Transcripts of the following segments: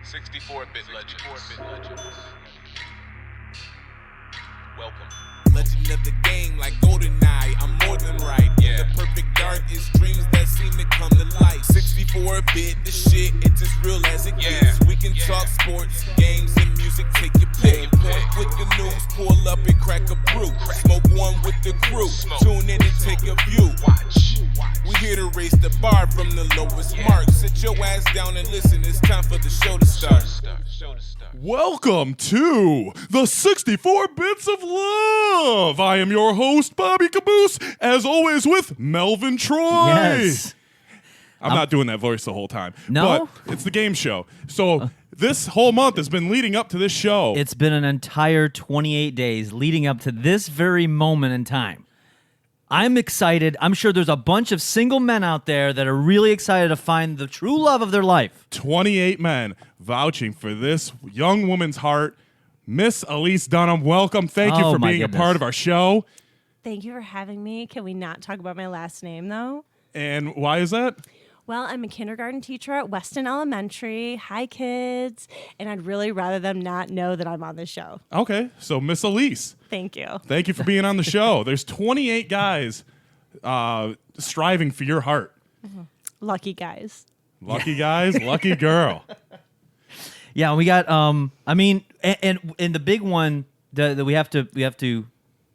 64-bit legends. Welcome. Legend of the game like GoldenEye, I'm more than right. Yeah. The perfect dark is dreams that seem to come to life. 64-bit, the shit, it's as real as it Yeah. gets. We can talk sports, games, and music, take your pick. Point with the news, pull up and crack a brew. Smoke one with the crew, tune in and take a view. Watch. We here to raise the bar from the lowest mark. Sit your ass down and listen, it's time for the show to start. Welcome to the 64 Bits of Love. I am your host, Bobby Caboose, as always with Melvin Troy. Yes. I'm not doing that voice the whole time. No? But it's the game show. So this whole month has been leading up to this show. It's been an entire 28 days leading up to this very moment in time. I'm excited. I'm sure there's a bunch of single men out there that are really excited to find the true love of their life. 28 men vouching for this young woman's heart. Miss Elise Dunham, welcome. Thank you Oh, for my being goodness. a part of our show. Thank you for having me. Can we not talk about my last name, though? And why is that? Well, I'm a kindergarten teacher at Weston Elementary. Hi, kids. And I'd really rather them not know that I'm on the show. Okay, so Miss Elise. Thank you. Thank you for being on the show. There's 28 guys striving for your heart. Lucky guys. Lucky guys, lucky girl. Yeah, we got. I mean, and the big one that we have to.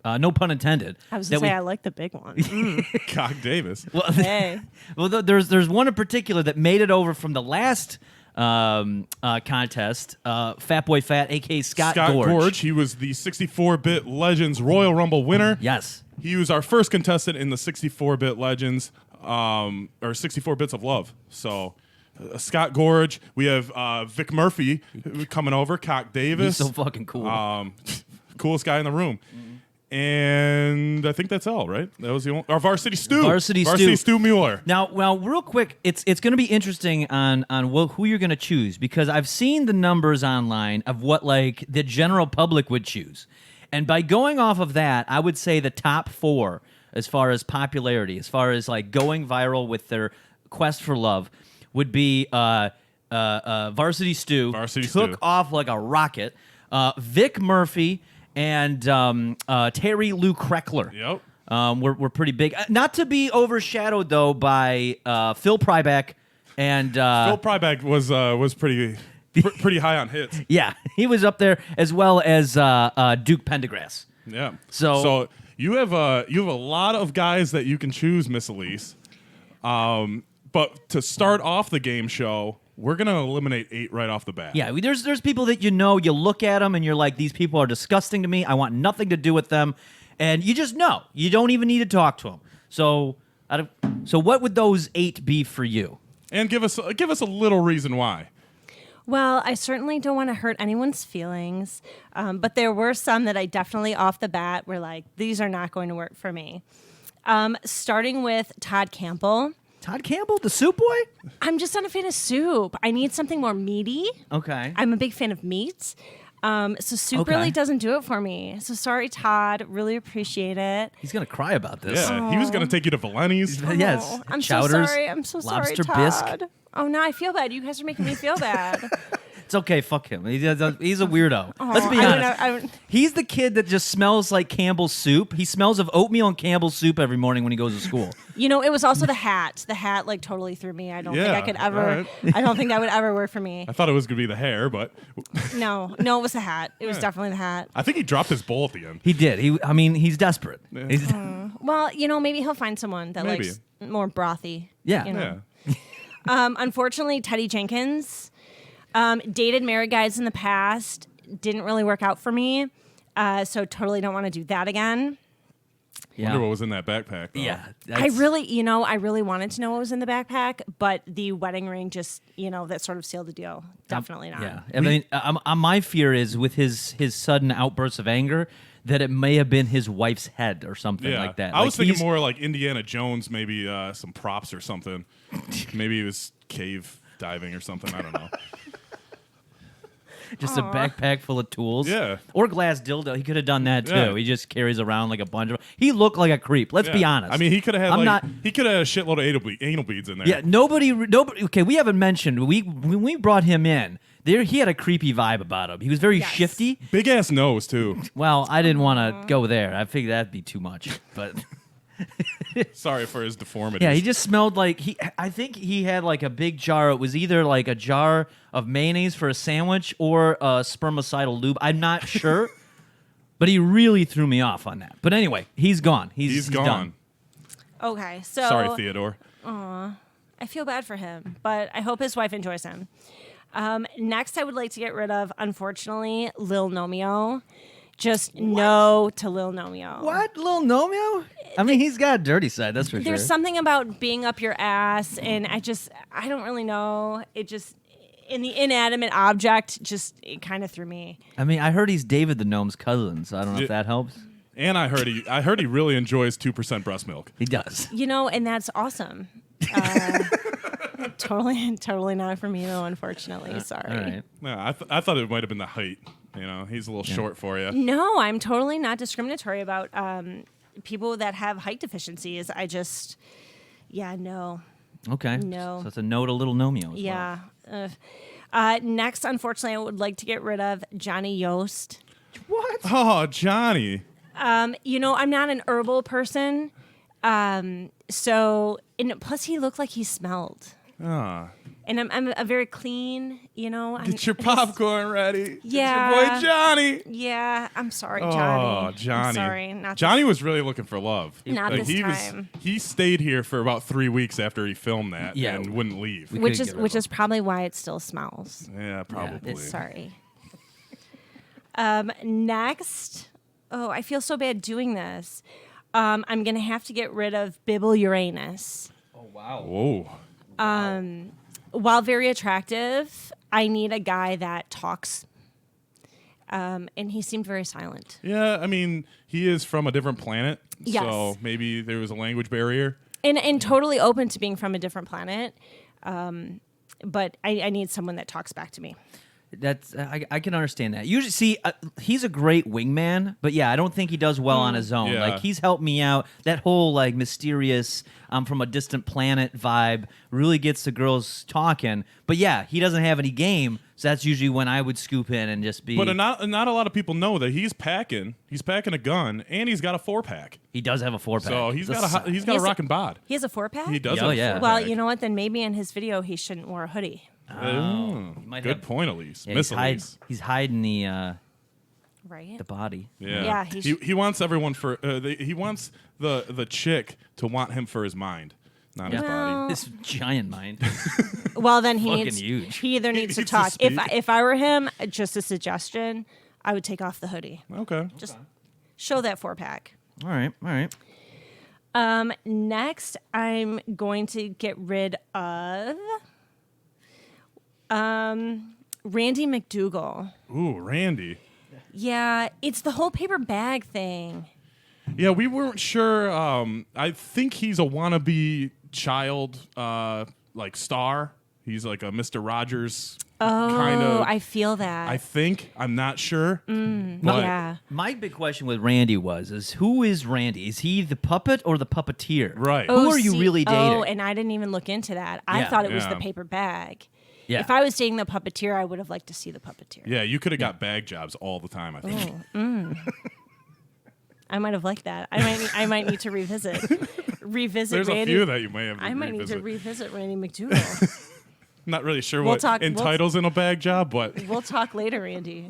No pun intended. I was that going to say, we- I like the big one. Cock Davis. Well, Hey. well, there's one in particular that made it over from the last contest. Fat Boy Fat, a.k.a. Scott Gorge. He was the 64-bit Legends Royal Rumble winner. Yes. He was our first contestant in the 64-bit Legends, or 64 Bits of Love. So, Scott Gorge. We have Vic Murphy coming over. Cock Davis. He's so fucking cool. Coolest guy in the room. And I think that's all, right? That was the only. Our Varsity Stu. Varsity Stu. Mueller. Now, real quick, it's going to be interesting on who you're going to choose, because I've seen the numbers online of what like the general public would choose, and by going off of that, I would say the top four as far as popularity, as far as like going viral with their quest for love, would be Varsity Stu. Varsity took Stu. off like a rocket. Vic Murphy and Terry Lou Kreckler. Yep. We're pretty big. Not to be overshadowed, though, by Phil Pryback and... Phil Pryback was pretty high on hits. Yeah, he was up there, as well as Duke Pendergrass. Yeah. So you have a lot of guys that you can choose, Miss Elise. But to start off the game show, we're gonna eliminate 8 right off the bat. Yeah, there's people that you look at them and you're like, these people are disgusting to me. I want nothing to do with them, and you just know. You don't even need to talk to them. So what would those 8 be for you? And give us a little reason why. Well, I certainly don't want to hurt anyone's feelings, but there were some that I definitely off the bat were like, these are not going to work for me. Starting with Todd Campbell. Todd Campbell, the soup boy? I'm just not a fan of soup. I need something more meaty. Okay. I'm a big fan of meat. So soup Okay. really doesn't do it for me. So sorry, Todd. Really appreciate it. He's going to cry about this. Yeah, he was gonna take you to Valeni's. Yes. Oh, I'm Chowders, so sorry. I'm so sorry, lobster Todd. bisque. Oh, no, I feel bad. You guys are making me feel bad. It's okay. Fuck him. He's a weirdo. Let's be honest. He's the kid that just smells like Campbell's soup. He smells of oatmeal and Campbell's soup every morning when he goes to school. You know, it was also the hat. The hat like totally threw me. I don't think I could ever. right. I don't think that would ever work for me. I thought it was gonna be the hair, but No, it was the hat. It was definitely the hat. I think he dropped his bowl at the end. He did. He's desperate. He's, Well, maybe he'll find someone that Maybe. likes more brothy. Yeah. you know. Yeah. Unfortunately, Teddy Jenkins dated married guys in the past. Didn't really work out for me. So totally don't want to do that again. Wonder what was in that backpack. Though. Yeah. I really wanted to know what was in the backpack, but the wedding ring just, that sort of sealed the deal. Definitely not. Yeah. I mean, my fear is with his sudden outbursts of anger that it may have been his wife's head or something like that. I was thinking more like Indiana Jones, maybe some props or something. Maybe he was cave diving or something. I don't know. Just a backpack full of tools. Yeah. Or glass dildo. He could have done that too. Yeah. He just carries around like a bunch of. He looked like a creep. Let's be Yeah. honest. I mean, he could have had I'm not. he could have had a shitload of anal beads in there. Yeah. Nobody. Okay. We haven't mentioned when we brought him in. He had a creepy vibe about him. He was very shifty. Big ass nose too. Well, I didn't want to go there. I figured that'd be too much. But Sorry for his deformities. yeah, he just smelled like I think he had like a big jar. It was either like a jar of mayonnaise for a sandwich or spermicidal lube. I'm not sure, but he really threw me off on that. But anyway, he's gone. He's gone. done. Okay, so Sorry, Theodore. I feel bad for him, but I hope his wife enjoys him. Next, I would like to get rid of, unfortunately, Lil Nomeo. Just no to Lil Nomeo. What, Lil Nomeo? I mean, he's got a dirty side. That's for sure. There's something about being up your ass, and I don't really know. It just, in the inanimate object, it kind of threw me. I mean, I heard he's David the Gnome's cousin, so I don't know if that helps. And I heard he really enjoys 2% breast milk. He does. And that's awesome. Totally not for me though, unfortunately. Sorry. All right. No, I thought it might have been the height. He's a little short for you. No, I'm totally not discriminatory about people that have height deficiencies. No. Okay. No. So it's a no to Little Nomeo. As Yeah. Next, unfortunately, I would like to get rid of Johnny Yost. What? Oh, Johnny. I'm not an herbal person. Plus he looked like he smelled. Ah. And I'm a very clean, Get your popcorn ready. Yeah. It's your boy Johnny. Yeah, I'm sorry, Oh, Johnny. Johnny. I'm sorry, not Johnny this, was really looking for love. Not this he time. He stayed here for about 3 weeks after he filmed that Yeah. and wouldn't leave. We which couldn't is get rid which of is probably why it still smells. Yeah, probably. Sorry. Next, I feel so bad doing this. I'm gonna have to get rid of Bibble Uranus. Oh wow. Whoa. While very attractive, I need a guy that talks. And he seemed very silent. Yeah, I mean, he is from a different planet, Yes. so maybe there was a language barrier. And totally open to being from a different planet. But I need someone that talks back to me. That's I can understand that. Usually, see, he's a great wingman, but yeah, I don't think he does well on his own. Yeah. Like he's helped me out. That whole like mysterious, from a distant planet vibe really gets the girls talking. But yeah, he doesn't have any game, so that's usually when I would scoop in and just be. But not a lot of people know that he's packing a gun, and he's got a 4-pack. He does have a 4-pack. So he's got a He rockin' has a- rocking bod. He has a 4-pack? He does. Oh, have a yeah. 4-pack. Well, you know what? Then maybe in his video he shouldn't wear a hoodie. might Good have- point, Elise. Yeah, Miss Elise. he's hiding the Right? body. Yeah, Yeah, he wants everyone for. He wants the chick to want him for his mind, not his body. This giant mind. Well, then Fucking needs. huge. He either needs to needs to talk. speak. If I were him, just a suggestion, I would take off the hoodie. Okay. Just show that 4-pack. All right. Next, I'm going to get rid of Randy Mcdougal. Ooh, Randy. Yeah, it's the whole paper bag thing. Yeah, we weren't sure. I think he's a wannabe child, like star. He's like a Mr. Rogers kind Oh, of. I feel that. I think. I'm not sure. But yeah. My big question with Randy is who is Randy? Is he the puppet or the puppeteer? Right. Who are you see- really dating? Oh, and I didn't even look into that. I Yeah. thought it was Yeah. the paper bag. Yeah. If I was dating the puppeteer, I would have liked to see the puppeteer. Yeah, you could have got bag jobs all the time, I think. I might have liked that. I might need to revisit There's Randy. a few that you may have to I might revisit. need to revisit Randy McDougal. Not really sure We'll what talk- we'll- entitles in a bag job, but We'll talk later, Randy.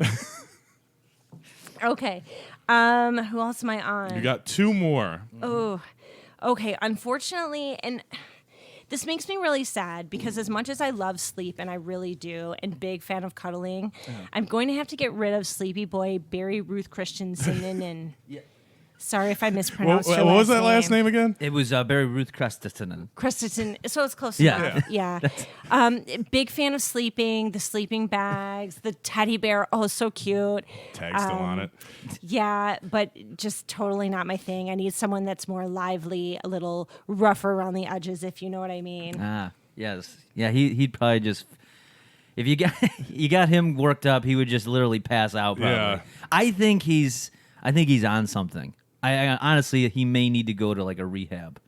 Okay. Who else am I on? you got 2 more. Oh, okay. Unfortunately, and this makes me really sad because as much as I love sleep, and I really do, and big fan of cuddling, I'm going to have to get rid of Sleepy Boy Barry Ruth Christensen. And sorry if I mispronounced What her was that last name again? It was Barry Ruth Christensen. Christensen. So it's close Yeah. enough. Yeah. Big fan of sleeping, the sleeping bags, the teddy bear. Oh, so cute. Tag still on it. Yeah, but just totally not my thing. I need someone that's more lively, a little rougher around the edges, if you know what I mean. Yes. Yeah, he'd probably just If you got you got him worked up, he would just literally pass out. Probably. Yeah. I think he's on something. I honestly, he may need to go to like a rehab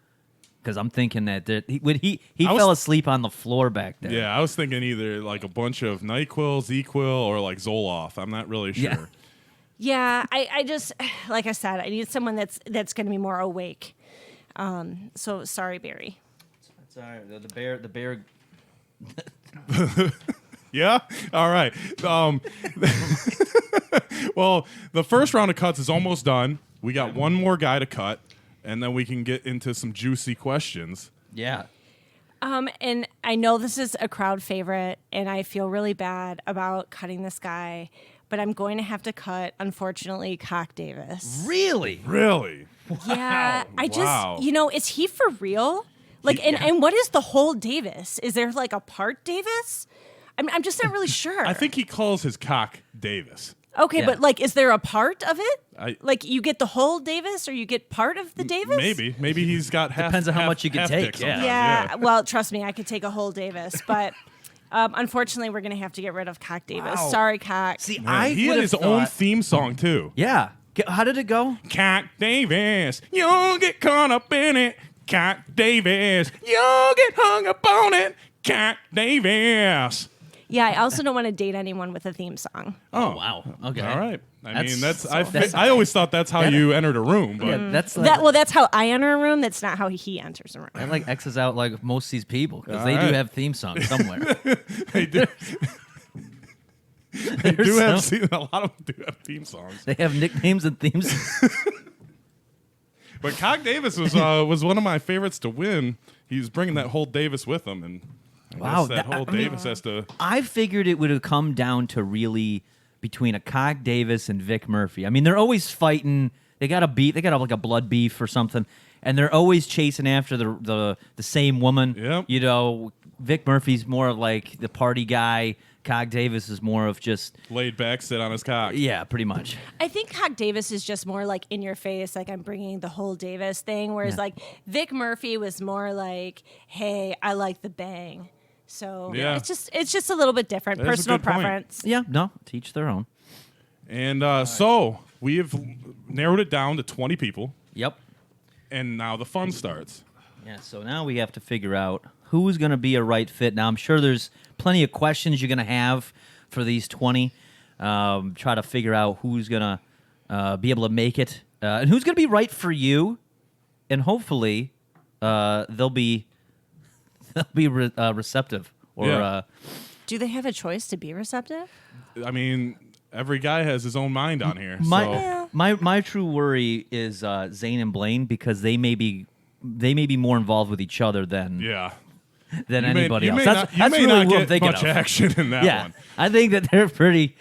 because I'm thinking that he fell asleep on the floor back there. Yeah, I was thinking either like a bunch of NyQuil, ZQuil, or like Zoloft. I'm not really sure. Yeah. Yeah, I just, like I said, I need someone that's going to be more awake. So sorry, Barry. It's all right. The bear. Yeah? All right. Well, the first round of cuts is almost done. We got one more guy to cut, and then we can get into some juicy questions. Yeah. And I know this is a crowd favorite, and I feel really bad about cutting this guy, but I'm going to have to cut, unfortunately, Cock Davis. Really? Really? Yeah, I Wow. just, is he for real? Like, and what is the whole Davis? Is there like a part Davis? I'm just not really sure. I think he calls his cock Davis. Okay, Yeah. but like, is there a part of it? Like you get the whole Davis, or you get part of the Davis? Maybe he's got half. Depends on how half- much you can half take, dick yeah. sometimes, Yeah. Well, trust me, I could take a whole Davis, but unfortunately, we're gonna have to get rid of Cock Davis. Wow. Sorry, Cock. See, Man, he had his own theme song too. Yeah. How did it go? Cock Davis, you'll get caught up in it. Cock Davis, you'll get hung up on it. Cock Davis. Yeah, I also don't want to date anyone with a theme song. Oh Wow. Okay. All right. I mean, That's- I always thought that's how you entered a room, but Yeah, that's like, That's how I enter a room. That's not how he enters a room. that like X's out like most of these people because All they do right. have theme songs somewhere. they do. They There's do have some- a lot of them do have theme songs. They have nicknames and themes. But Cock Davis was one of my favorites to win. He was bringing that whole Davis with him, and I Wow, guess that whole Davis has to. I figured it would have come down to really between a Cock Davis and Vic Murphy. I mean, they're always fighting. They got a beef. They got like a blood beef or something, and they're always chasing after the same woman. Yep. You know, Vic Murphy's more of like the party guy. Cock Davis is more of just Laid back, sit on his cock. yeah, pretty much. I think Cock Davis is just more like in your face, like I'm bringing the whole Davis thing. Whereas like Vic Murphy was more like, hey, I like the bang. So Yeah. it's just a little bit different. That is a Personal good point. preference. Yeah, no, teach their own. And so we have narrowed it down to 20 people, Yep. and now the fun starts. Yeah, so now we have to figure out who's going to be a right fit. Now, I'm sure there's plenty of questions you're going to have for these 20. Try to figure out who's going to be able to make it and who's going to be right for you. And hopefully they'll be receptive. Or Yeah. Do they have a choice to be receptive? I mean, every guy has his own mind on here. so. my true worry is Zane and Blaine because they may be more involved with each other than Yeah. anybody you else. May That's not, you may really not what I'm get thinking much of. action in that Yeah, one. I think that they're pretty.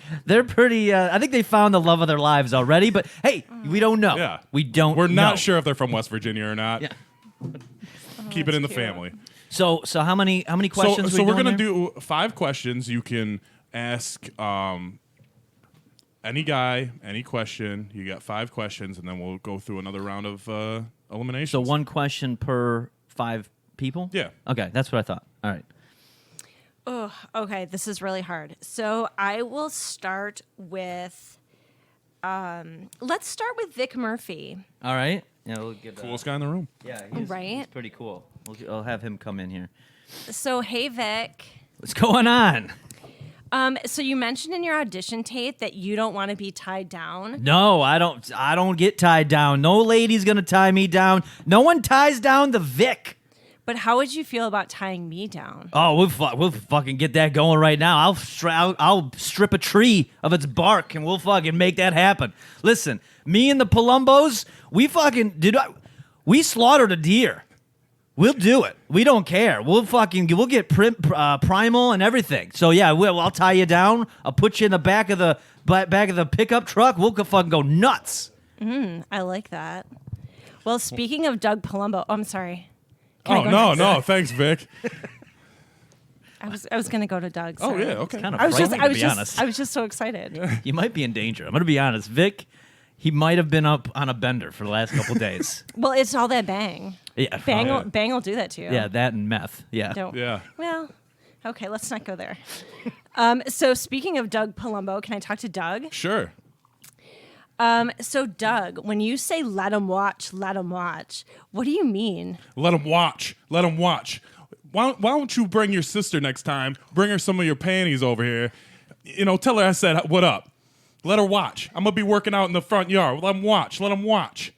I think they found the love of their lives already. But hey, we don't know. Yeah. we don't. We're not know. sure if they're from West Virginia or not. Yeah. Keep it in the cute. family. So how many questions? So we're going gonna do 5 questions. You can ask any guy any question. You got 5 questions, and then we'll go through another round of eliminations. So 1 question per 5 people. Yeah. Okay, that's what I thought. All right. Oh, okay. This is really hard. So I will start with. Let's start with Vic Murphy. All right. Yeah, we'll get Coolest guy in the room. Yeah, Right? He's pretty cool. I'll have him come in here. So hey, Vic. What's going on? So you mentioned in your audition tape that you don't want to be tied down. No, I don't get tied down. No lady's gonna tie me down. No one ties down the Vic. But how would you feel about tying me down? Oh, we'll fucking get that going right now. I'll strip a tree of its bark and we'll fucking make that happen. Listen, me and the Palombos, we slaughtered a deer. We'll do it. We don't care. We'll get primal and everything. So yeah, I'll tie you down. I'll put you in the back of the pickup truck. We'll fucking go nuts. I like that. Well, speaking of Doug Palumbo, I'm sorry. Can I Oh go no, next? no, thanks, Vic. I was gonna go to Doug. Oh Sorry. yeah, okay. Kind of I was just frightening, to be honest. I was just so excited. You might be in danger. I'm gonna be honest, Vic. He might have been up on a bender for the last couple days. Well, it's all that bang. Yeah, Bang yeah. will, bang will do that to you. yeah, that and meth. Yeah, Don't. Yeah. Well, Okay, let's not go there. So speaking of Doug Palumbo, can I talk to Doug? Sure. So Doug, when you say let him watch, what do you mean? Let him watch. Let him watch. Why don't you bring your sister next time? Bring her some of your panties over here. Tell her I said, what up? Let her watch. I'm going to be working out in the front yard. Let him watch. Let him watch.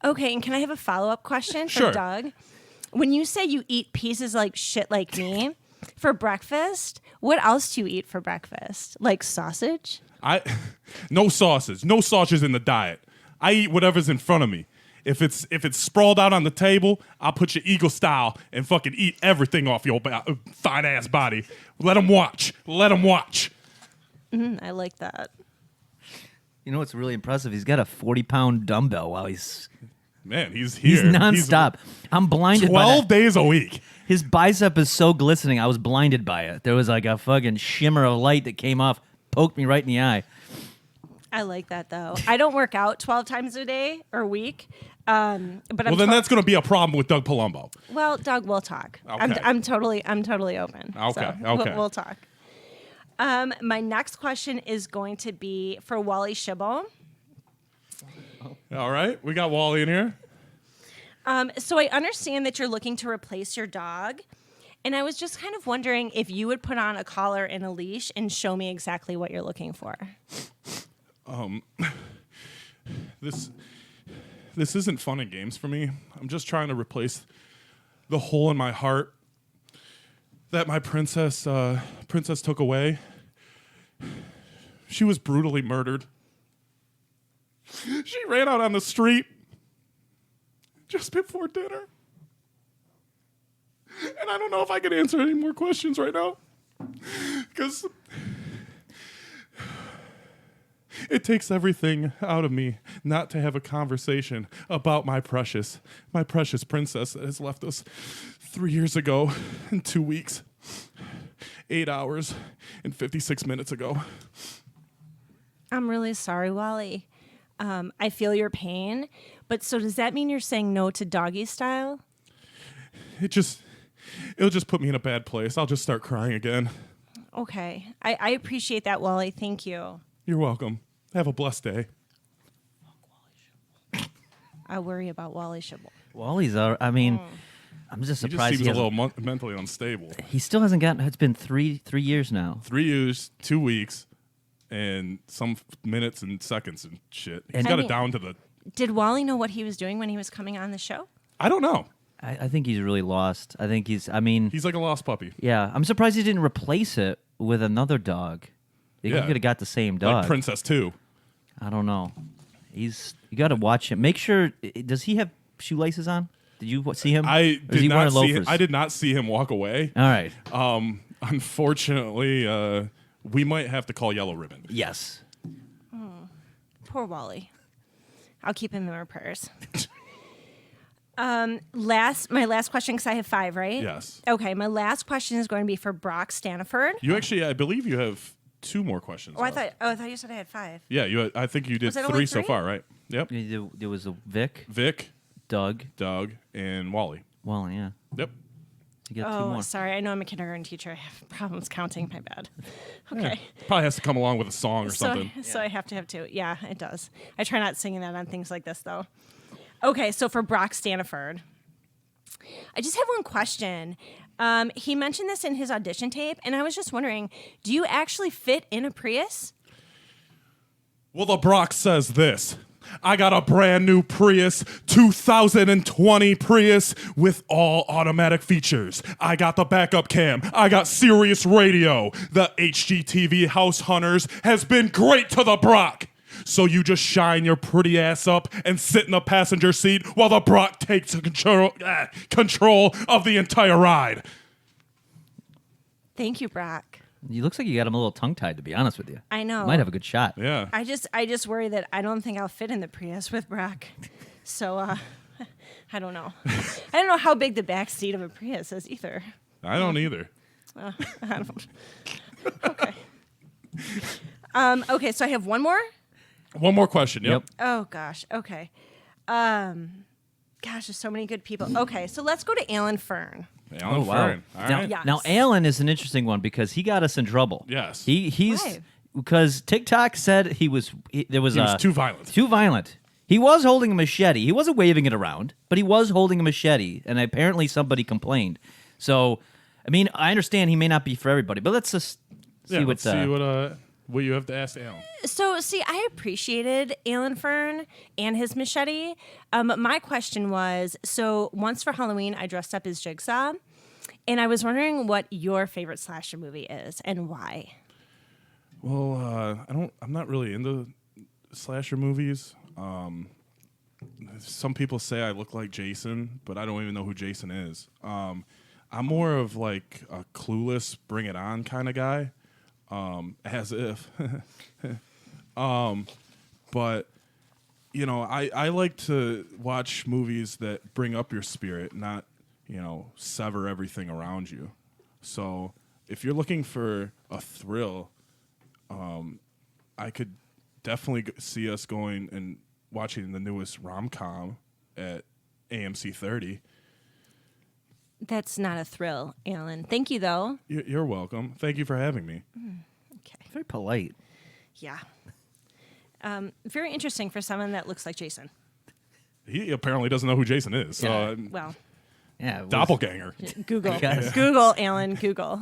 Okay, and can I have a follow-up question for Sure. Doug? When you say you eat pieces like shit like me for breakfast, what else do you eat for breakfast? Like sausage? No sauces. No sausages in the diet. I eat whatever's in front of me. If it's sprawled out on the table, I'll put you eagle style and fucking eat everything off your fine ass body. Let him watch. Let him watch. I like that. You know what's really impressive? He's got a 40-pound dumbbell while he's Man, he's here. He's nonstop. I'm blinded by 12 that. days a week. His bicep is so glistening. I was blinded by it. There was like a fucking shimmer of light that came off, poked me right in the eye. I like that though. I don't work out 12 times a day or week. But Well, then that's going to be a problem with Doug Palumbo. Well, Doug, we'll talk. Okay. I'm totally open. Okay, So okay. We'll talk. My next question is going to be for Wally Schibel. All right, we got Wally in here. So I understand that you're looking to replace your dog, and I was just kind of wondering if you would put on a collar and a leash and show me exactly what you're looking for. This isn't fun and games for me. I'm just trying to replace the hole in my heart that my princess took away. She was brutally murdered. She ran out on the street just before dinner. And I don't know if I can answer any more questions right now. Because it takes everything out of me not to have a conversation about my precious princess that has left us 3 years ago and 2 weeks, 8 hours and 56 minutes ago. I'm really sorry, Wally. I feel your pain, but so does that mean you're saying no to doggy style? It'll just put me in a bad place. I'll just start crying again. Okay. I appreciate that, Wally. Thank you. You're welcome. Have a blessed day. I worry about Wally Schibel. Wally's, I mean, I'm just He just surprised seems he a hasn't- little mentally unstable. He still hasn't gotten. It's been three years now. 3 years, 2 weeks, and some minutes and seconds and shit. He's And- got I it mean- down to the... Did Wally know what he was doing when he was coming on the show? I don't know. I think he's really lost. I think he's. I mean, He's like a lost puppy. yeah. I'm surprised he didn't replace it with another dog. He Yeah. could have got the same dog. Like Princess 2. I don't know. You got to watch him. Make sure. Does he have shoelaces on? Did you see him? I Or is did he not wearing see him. loafers? I did not see him walk away. All right. Unfortunately, we might have to call Yellow Ribbon. Yes. Poor Wally. I'll keep him in our prayers. My last question, because I have 5, right? Yes. Okay, my last question is going to be for Brock Staniford. You actually, I believe you have 2 more questions. Oh, I left. thought you said I had 5. Yeah, I think you did Was it 3 only so 3? far, right? Yep. There was a Vic, Vic, Doug, Doug, and Wally. Wally. Yeah. Yep. You got 2 Oh, more. sorry. I know I'm a kindergarten teacher. I have problems counting. My bad. Okay. Probably has to come along with a song or something. So I have to have 2. Yeah, it does. I try not singing that on things like this, though. Okay, so for Brock Staniford, I just have one question. He mentioned this in his audition tape, and I was just wondering, do you actually fit in a Prius? Well, the Brock says this. I got a brand new Prius, 2020 Prius with all automatic features. I got the backup cam. I got Sirius radio. The HGTV House Hunters has been great to the Brock. So you just shine your pretty ass up and sit in the passenger seat while the Brock takes control of the entire ride. Thank you, Brock. It looks like you got him a little tongue-tied, to be honest with you. I know. Might have a good shot. Yeah. I just worry that I don't think I'll fit in the Prius with Brock. So I don't know. I don't know how big the back seat of a Prius is either. I don't either. I don't. Okay. Okay, so I have one more. One more question. Yep. Oh gosh. Okay. Gosh, there's so many good people. Okay, so let's go to Alan Fern. Alan Oh wow! Fern. All Now, right. Yes. now Alan is an interesting one because he got us in trouble. Yes. he's Why? because TikTok said he was too violent. Too violent. He was holding a machete. He wasn't waving it around, but he was holding a machete, and apparently somebody complained. So, I mean, I understand he may not be for everybody, but let's just see Let's what. see what you have to ask Alan. So, see, I appreciated Alan Fern and his machete. My question was, so once for Halloween, I dressed up as Jigsaw, and I was wondering what your favorite slasher movie is and why. Well, I'm not really into slasher movies. Some people say I look like Jason, but I don't even know who Jason is. I'm more of like a clueless, bring it on kind of guy. As if. But you know, I like to watch movies that bring up your spirit, not, you know, sever everything around you. So if you're looking for a thrill, I could definitely see us going and watching the newest rom-com at AMC 30. That's not a thrill, Alan. Thank you, though. You're welcome. Thank you for having me. Okay. Very polite. Yeah. Very interesting for someone that looks like Jason. He apparently doesn't know who Jason is. So, Yeah. Well, Yeah. it was- doppelganger. Google. Yes. Google, Alan, Google.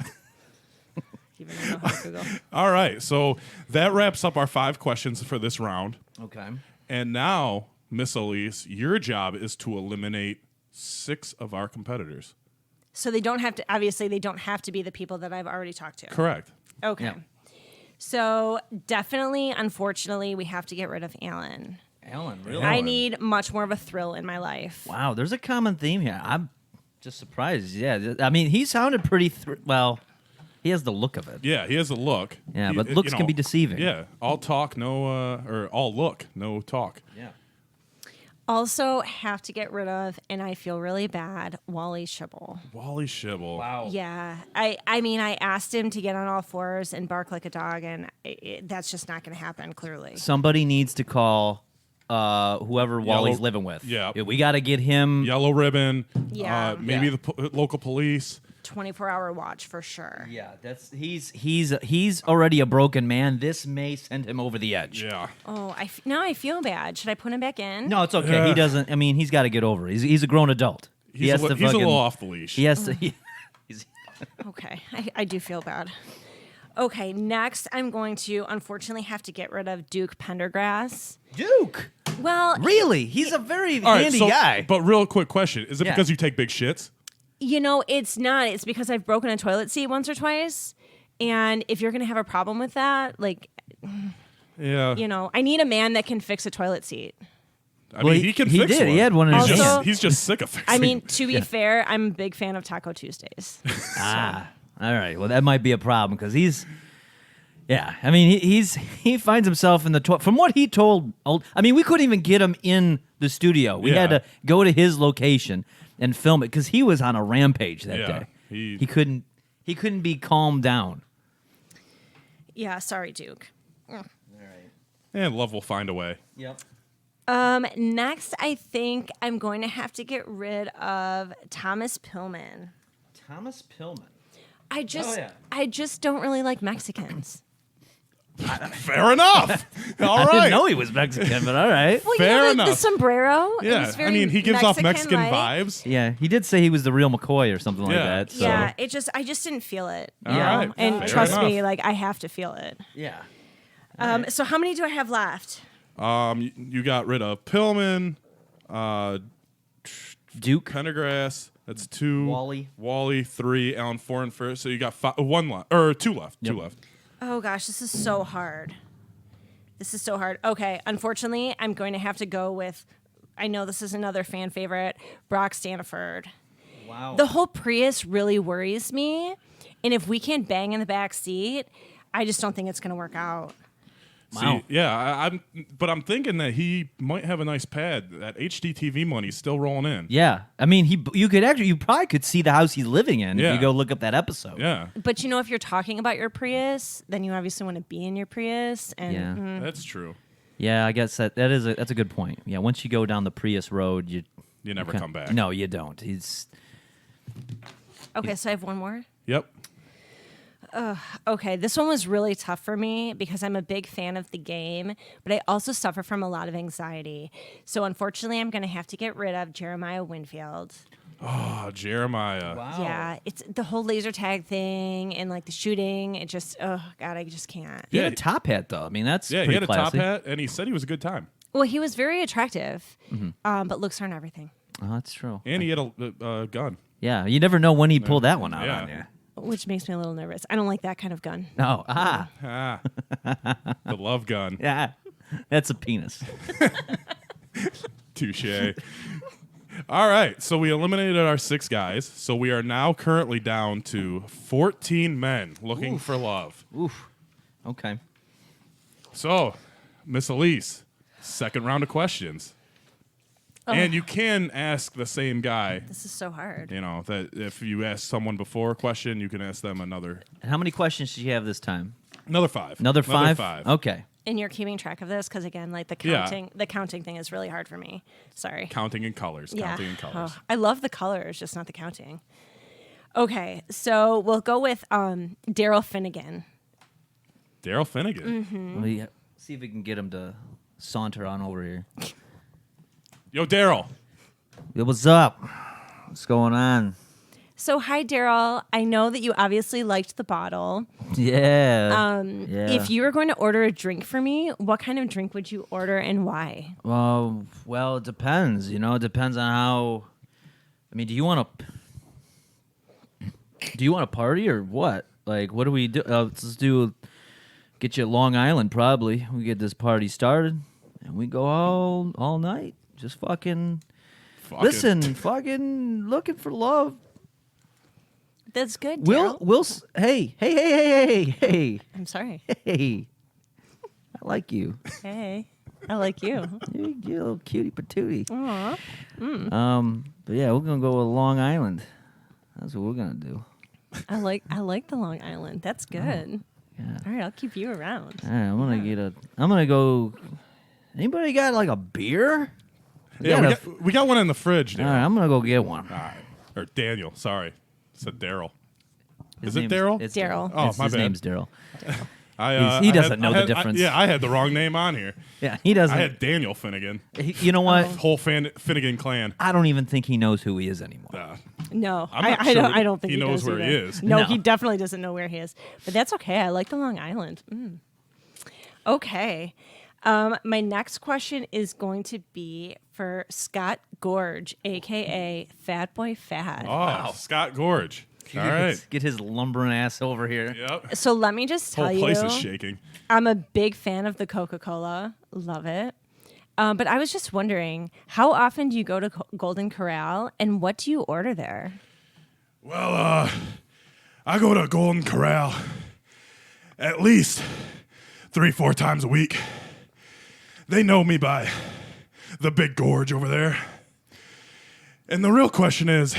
Even though I know how to Google. All right. So that wraps up our 5 questions for this round. Okay. And now, Miss Elise, your job is to eliminate 6 of our competitors. So they don't have to, obviously, they don't have to be the people that I've already talked to. Correct. Okay. Yeah. So definitely, unfortunately, we have to get rid of Alan. Alan, really? I need much more of a thrill in my life. Wow, there's a common theme here. I'm just surprised. Yeah, I mean, he sounded pretty. Well, he has the look of it. Yeah, he has a look. Yeah, He- but looks can be deceiving. Yeah, all talk, no, or all look, no talk. Yeah. Also, have to get rid of, and I feel really bad, Wally Schibble. Wally Schibble. Wow. Yeah, I mean, I asked him to get on all fours and bark like a dog, and that's just not going to happen. Clearly, Somebody needs to call whoever Wally's living with. yeah. We got to get him. Yellow ribbon. Yeah. Maybe Yeah. the local police. 24-hour watch for sure. Yeah, he's already a broken man. This may send him over the edge. Yeah. Oh, now I feel bad. Should I put him back in? No, it's okay. He Yeah. doesn't. I mean, he's got to get over it. He's a grown adult. He He's, has a, to he's a fucking- little off the leash. He has to. He's, Okay, I do feel bad. Okay, next I'm going to unfortunately have to get rid of Duke Pendergrass. Duke. Well, Really? He's a very All right, handy so, guy. But real quick question. Is it Yeah. because you take big shits? you know, it's not. It's because I've broken a toilet seat once or twice. And if you're going to have a problem with that, like, Yeah. you know, I need a man that can fix a toilet seat. I Well, mean, he can he fix did. one. He had one in he's his just, hand. he's just sick of fixing. I mean, to be fair, I'm a big fan of Taco Tuesdays. Ah, all right. Well, that might be a problem because he's. Yeah, I mean, he finds himself in the from what he told. I mean, we couldn't even get him in the studio. We had Yeah. to go to his location and film it because he was on a rampage that Yeah, day. he- He couldn't be calmed down. Yeah, sorry, Duke. And love will find a way. Yep. Next, I think I'm going to have to get rid of Thomas Pillman. Thomas Pillman. I just, yeah. I just don't really like Mexicans. Fair enough. All I right. didn't know he was Mexican, but all right. Well, Fair you know, the enough. sombrero. it Yeah. was I very mean, he gives off Mexican Mexican-like. vibes. Yeah, he did say he was the real McCoy or something like Yeah. that. So. Yeah, I just didn't feel it. All You know? right. And Fair trust me, enough. like I have to feel it. Yeah. So how many do I have left? You got rid of Pillman, Duke. Pendergrass. That's 2. Wally. 3. Alan 4 and first. So you got 1 left or 2 left. Yep. 2 left. Oh gosh, this is so hard. This is so hard. Okay, unfortunately, I'm going to have to go with. I know this is another fan favorite, Brock Stanford. Wow. The whole Prius really worries me, and if we can't bang in the back seat, I just don't think it's going to work out. Wow. See, yeah, I'm thinking that he might have a nice pad. That HDTV money's still rolling in. Yeah, I mean, you probably could see the house he's living in if Yeah. you go look up that episode. Yeah, But you know, if you're talking about your Prius, then you obviously want to be in your Prius, and Yeah. that's true. Yeah, I guess that's a good point. Yeah, once you go down the Prius road, you You never come back. No, you don't. He's Okay, so I have one more. Yep. Okay, this one was really tough for me because I'm a big fan of the game, but I also suffer from a lot of anxiety. So unfortunately, I'm going to have to get rid of Jeremiah Winfield. Oh, Jeremiah. Wow. Yeah, it's the whole laser tag thing and like the shooting. It just, oh God, I just can't. He had Yeah. a top hat, though. I mean, that's Yeah, he pretty had a top classy. hat, and he said he was a good time. Well, he was very attractive, but looks aren't everything. Oh, that's true. And he had a gun. Yeah, you never know when he pulled that one out Yeah. on you. Which makes me a little nervous. I don't like that kind of gun. Oh, Ah, the love gun. yeah. That's a penis. Touche. All right, so we eliminated our 6 guys. So we are now currently down to 14 men looking for love. Oof. Okay. So, Miss Elise, second round of questions. And you can ask the same guy. This is so hard. You know, that if you ask someone before a question, you can ask them another And how many questions did you have this time? 5. Another five? Okay. And you're keeping track of this because again, like the Yeah. counting thing is really hard for me. Sorry. Counting in colors. Yeah. Counting in colors. Oh, I love the colors, just not the counting. Okay, so we'll go with Daryl Finnegan. Daryl Finnegan. Well, yeah. See if we can get him to saunter on over here. Yo, Daryl. Yo, what's up? What's going on? So hi, Daryl. I know that you obviously liked the bottle. Yeah. Yeah. If you were going to order a drink for me, what kind of drink would you order and why? Well, it depends. You know, it depends on how. I mean, do you want to party or what? Like, what do we do? Let's do. Get you at Long Island, probably. We get this party started, and we go all night. Just fucking fucking looking for love. That's good, Daryl. Hey. I'm sorry. Hey. I like you. Hey, I like you. You're a little cutie patootie. Aw. But yeah, we're gonna go with Long Island. That's what we're gonna do. I like the Long Island. That's good. Yeah. All right, I'll keep you around. All right, I'm gonna go. Anybody got like a beer? Yeah, we got one in the fridge, All Daryl. right, I'm gonna go get one. All right. Or Daniel, sorry. Said Daryl. His Is it name's- Daryl? it's Daryl. Oh, his my bad. name's Daryl. I He doesn't know the difference. I had the wrong name on here. Yeah, he doesn't. I had Daniel Finnegan. You know what? Whole Finnegan clan. I don't even think he knows who he is anymore. No, I'm not I sure don't. I don't think he knows where he either. is. No, No. he definitely doesn't know where he is. But that's okay. I like the Long Island. Okay. My next question is going to be for Scott Gorge, aka Fat Boy Fat. Oh, Scott Gorge. All right. Get his lumbering ass over here. Yep. So let me just tell Whole you, place is shaking. I'm a big fan of the Coca-Cola. Love it. But I was just wondering, how often do you go to Golden Corral, and what do you order there? Well, I go to Golden Corral at least 3-4 times a week. They know me by the big gorge over there. And the real question is,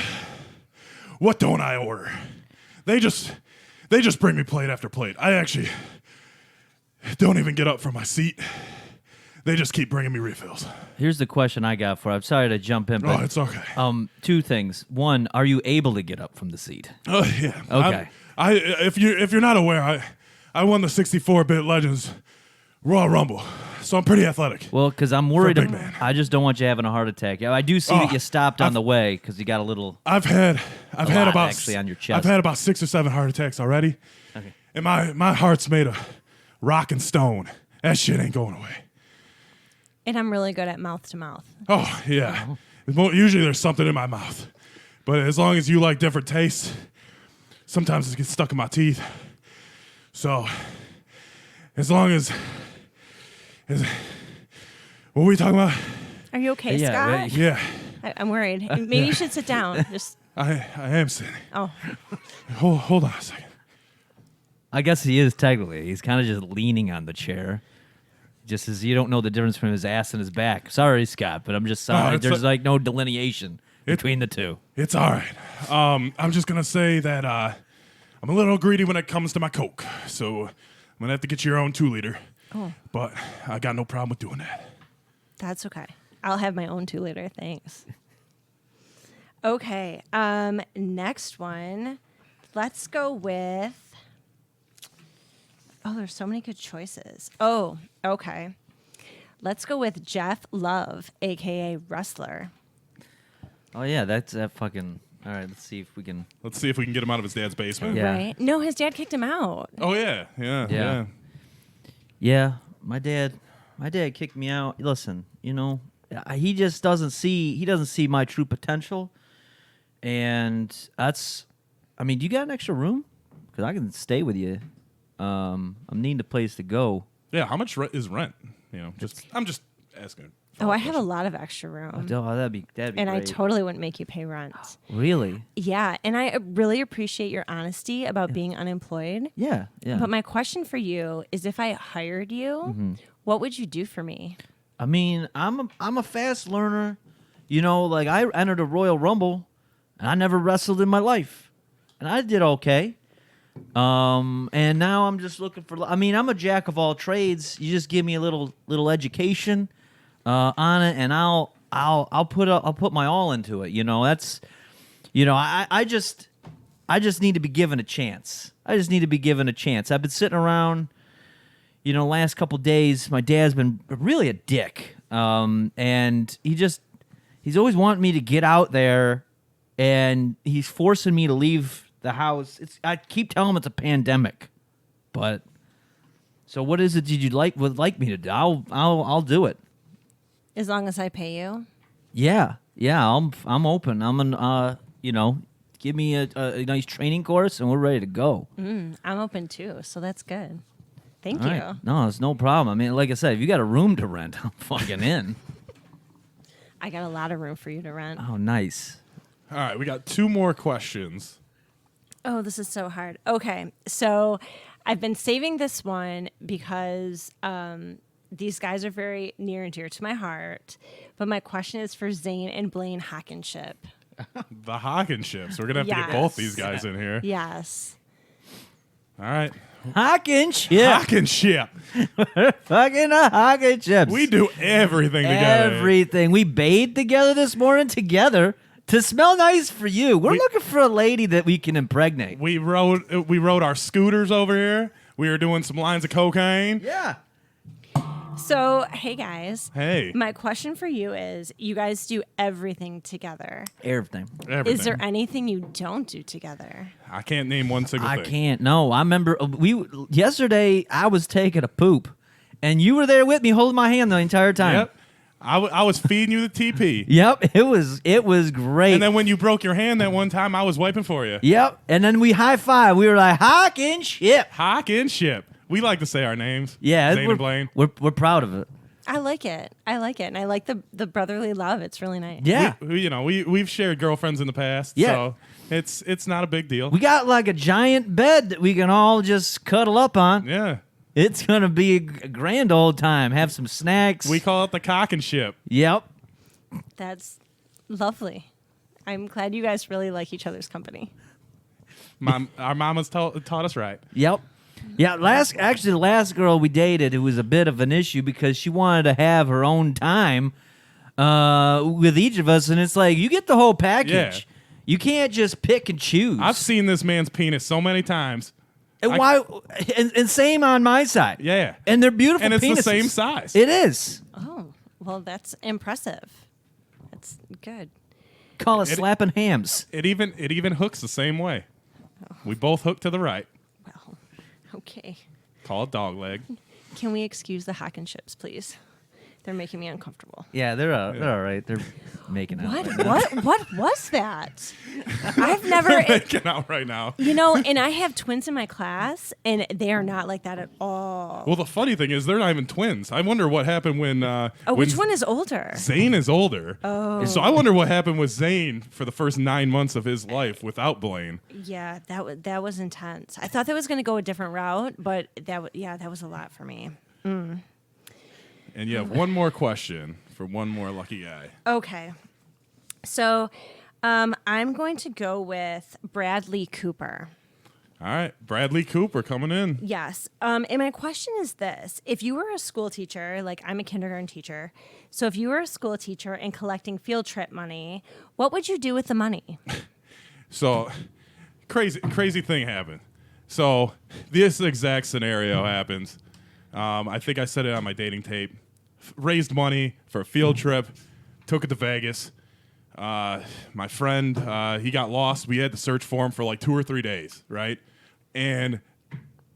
what don't I order? They just bring me plate after plate. I actually don't even get up from my seat. They just keep bringing me refills. Here's the question I got for you. I'm sorry to jump in, but Oh, it's okay. two things. One, are you able to get up from the seat? Oh yeah. Okay. If you're not aware, I won the 64-bit Legends Royal Rumble, so I'm pretty athletic. Well, because I'm worried. big man. I just don't want you having a heart attack. I do see that you stopped on the way because you got a little. I've had lot, about actually, on your chest. I've had about 6 or 7 heart attacks already, Okay. and my heart's made of rock and stone. That shit ain't going away. And I'm really good at mouth to mouth. Oh yeah. Usually there's something in my mouth, but as long as you like different tastes, sometimes it gets stuck in my teeth. So as long as what were we talking about? Are you okay, Yeah, Scott? right. Yeah, I'm worried. Maybe you should sit down. Just I am sitting. oh, Hold on a second. I guess he is technically. He's kind of just leaning on the chair. Just as you don't know the difference between his ass and his back. Sorry, Scott, but I'm just sorry. it's There's like- like no delineation between the two. It's all right. I'm just gonna say that I'm a little greedy when it comes to my Coke, so I'm gonna have to get your own 2-liter. Oh. But I got no problem with doing that. that's okay. I'll have my own 2-liter. Thanks. Okay. Next one. Let's go with. Oh, there's so many good choices. Oh, okay. Let's go with Jeff Love, aka Wrestler. Oh yeah, that's that fucking. All right, let's see if we can. Let's see if we can get him out of his dad's basement. Yeah. Right? No, his dad kicked him out. Oh yeah, yeah, Yeah. yeah. Yeah, my dad kicked me out. Listen, he just doesn't see my true potential, and that's. I mean, do you got an extra room? Because I can stay with you. I'm needing a place to go. Yeah, how much is rent? I'm just asking. Oh, I have a lot of extra room. Oh, that'd be and great. I totally wouldn't make you pay rent. Really? Yeah, and I really appreciate your honesty about being unemployed. Yeah, yeah. But my question for you is, if I hired you, what would you do for me? I mean, I'm a fast learner. Like I entered a Royal Rumble, and I never wrestled in my life, and I did okay. And now I'm just looking for. I mean, I'm a jack of all trades. You just give me a little education on it, and I'll put my all into it. That's, I just need to be given a chance. I just need to be given a chance. I've been sitting around. Last couple days, my dad's been really a dick, and he's always wanting me to get out there, and he's forcing me to leave the house. I keep telling him it's a pandemic, but so what is it? Would like me to do? I'll do it. As long as I pay you. Yeah. I'm open. I'm give me a nice training course, and we're ready to go. I'm open too, so that's good. Thank All you. right. No, it's no problem. I mean, like I said, if you got a room to rent, I'm fucking in. I got a lot of room for you to rent. Oh, nice. All right, we got 2 more questions. Oh, this is so hard. Okay, so I've been saving this one because these guys are very near and dear to my heart. But my question is for Zane and Blaine Hockenship. The Hawkinships. We're gonna have to get both these guys in here. Yes. All right, Hockenship. Hawkinship. Fucking a Hockenship. We do everything together. Everything. We bathed together this morning together to smell nice for you. We're looking for a lady that we can impregnate. We rode our scooters over here. We were doing some lines of cocaine. Yeah. So, hey guys. Hey. My question for you is, you guys do everything together. Everything. Everything. Is there anything you don't do together? I can't name one single I thing. can't. No, I remember yesterday I was taking a poop, and you were there with me holding my hand the entire time. Yep. I was feeding you the TP. Yep, it was great. And then when you broke your hand that one time, I was wiping for you. Yep, and then we high five. We were like Hockenship. Hawkinship. We like to say our names. Yeah, Zane and Blaine. We're proud of it. I like it. And I like the brotherly love. It's really nice. Yeah, We've shared girlfriends in the past. Yeah. So it's not a big deal. we got like a giant bed that we can all just cuddle up on. Yeah. It's gonna be a grand old time. Have some snacks. We call it the cock and ship. Yep. That's lovely. I'm glad you guys really like each other's company. Our mamas taught us right. Yep. Yeah, the last girl we dated, it was a bit of an issue because she wanted to have her own time with each of us, and it's like, you get the whole package. Yeah. You can't just pick and choose. I've seen this man's penis so many times. And same on my side. Yeah. And they're beautiful And it's penises. the same size. It is. Oh, well, that's impressive. That's good. Call it slapping hams. It even hooks the same way. We both hook to the right. Well, okay. Call it dog leg. Can we excuse the Hockenships, please? They're making me uncomfortable. Yeah, they're all right. They're making out. What was that? I've never, Making out right now. and I have twins in my class, and they are not like that at all. Well, the funny thing is they're not even twins. I wonder what happened when. Which one is older? Zane is older. Oh. So I wonder what happened with Zane for the first 9 months of his life without Blaine. Yeah, that was intense. I thought that was going to go a different route, but that was a lot for me. And you have one more question for one more lucky guy. Okay. So I'm going to go with Bradley Cooper. All right, Bradley Cooper coming in. Yes. And my question is this. If you were a school teacher, like I'm a kindergarten teacher, so if you were a school teacher and collecting field trip money, what would you do with the money? So, crazy thing happened. So, this exact scenario happens. I think I said it on my dating tape. Raised money for a field trip, took it to Vegas. My friend, he got lost. We had to search for him for like 2 or 3 days, right? And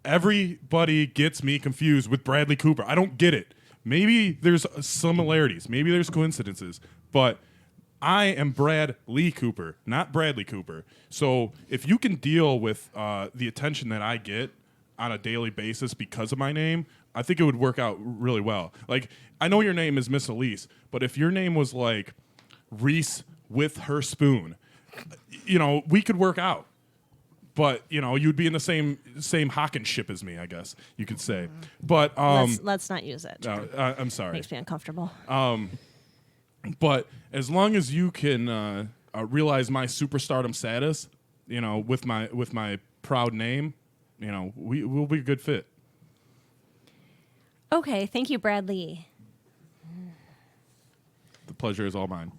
everybody gets me confused with Bradley Cooper. I don't get it. Maybe there's similarities. Maybe there's coincidences. But I am Brad Lee Cooper, not Bradley Cooper. So if you can deal with the attention that I get on a daily basis because of my name, I think it would work out really well. Like, I know your name is Miss Elise, but if your name was like Reese with her spoon, we could work out. But you'd be in the same Hawkins ship as me, I guess you could say. But Let's not use it. I'm sorry. Makes me uncomfortable. But as long as you can realize my superstardom status, with my proud name, we'll be a good fit. Okay, thank you, Bradley. The pleasure is all mine.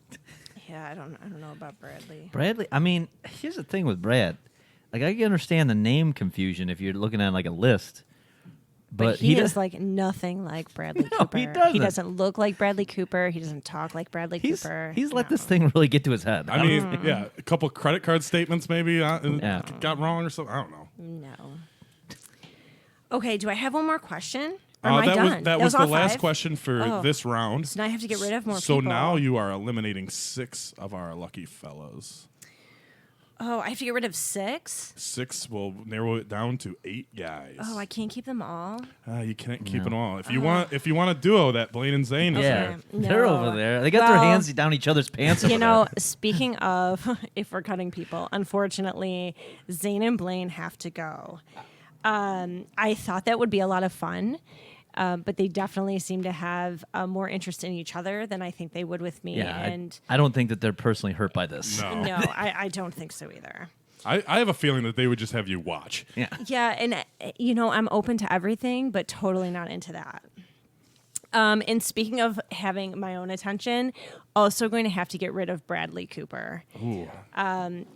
Yeah, I don't know about Bradley. Bradley, I mean, here's the thing with Brad. Like, I can understand the name confusion if you're looking at like a list. But he is like nothing like Bradley Cooper. he doesn't. He doesn't look like Bradley Cooper. He doesn't talk like Bradley Cooper. He's let this thing really get to his head. I mean, yeah, a couple credit card statements maybe got wrong or something. I don't know. No. Okay, do I have one more question? Or am I that done? that was the all last 5? question for this round. So now I have to get rid of more So people. now you are eliminating 6 of our lucky fellows. Oh, I have to get rid of 6? 6 will narrow it down to 8 guys. Oh, I can't keep them all? You can't keep it all. If you want a duo, that Blaine and Zane is yeah, there. they're No. over there. They got their hands down each other's pants. Over there. Speaking of, if we're cutting people, unfortunately, Zane and Blaine have to go. I thought that would be a lot of fun, but they definitely seem to have more interest in each other than I think they would with me. Yeah, and I don't think that they're personally hurt by this. No. no, I don't think so either. I have a feeling that they would just have you watch. Yeah. Yeah, and I'm open to everything, but totally not into that. And speaking of having my own attention, also going to have to get rid of Bradley Cooper. Ooh.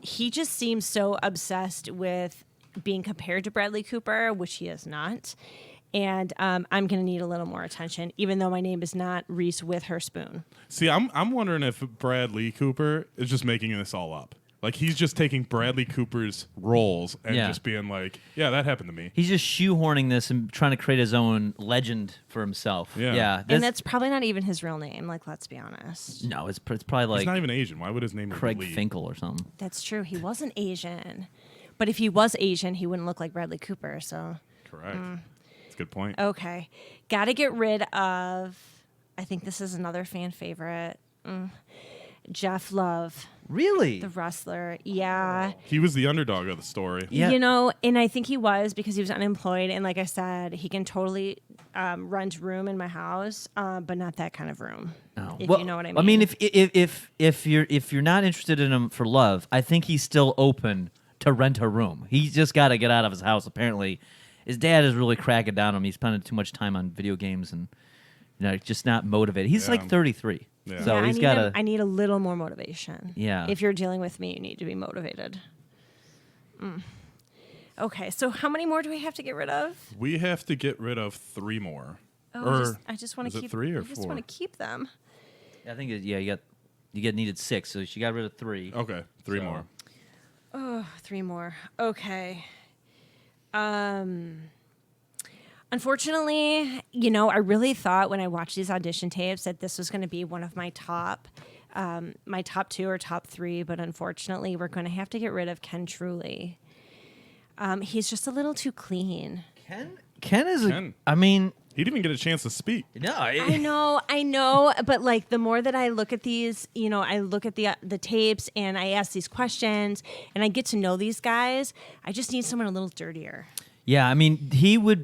He just seems so obsessed with being compared to Bradley Cooper, which he is not. And I'm going to need a little more attention, even though my name is not Reese with her spoon. See, I'm wondering if Bradley Cooper is just making this all up. Like, he's just taking Bradley Cooper's roles and just being like, yeah, that happened to me. He's just shoehorning this and trying to create his own legend for himself. Yeah. And that's probably not even his real name. Like, let's be honest. No, it's probably like He's not even Asian. Why would his name Craig be Lee? Finkel or something. That's true. He wasn't Asian. But if he was Asian, he wouldn't look like Bradley Cooper. So, Correct. That's a good point. okay. Got to get rid of, I think this is another fan favorite, Jeff Love, Really? the wrestler. Yeah. He was the underdog of the story. Yeah. And I think he was because he was unemployed. And like I said, he can totally rent room in my house, but not that kind of room. Oh. If Well, you know what I mean. I mean, if you're not interested in him for love, I think he's still open to rent a room. He's just got to get out of his house. Apparently, his dad is really cracking down on him. He's spending too much time on video games and just not motivated. He's like 33, so Yeah, he's got to. I need a little more motivation. Yeah. If you're dealing with me, you need to be motivated. Okay, so how many more do we have to get rid of? We have to get rid of 3 more. I just want is to it keep 3 or I just 4? want to keep them. I think you get needed 6, so she got rid of 3. Okay, 3 So- more. Oh, 3 more. Okay. Unfortunately, I really thought when I watched these audition tapes that this was going to be one of my top 2 or top 3, but unfortunately, we're going to have to get rid of Ken Truly. He's just a little too clean. Ken is. Ken. I mean, He didn't even get a chance to speak. no. I know, but like the more that I look at these, I look at the tapes and I ask these questions and I get to know these guys. I just need someone a little dirtier. Yeah, I mean, he would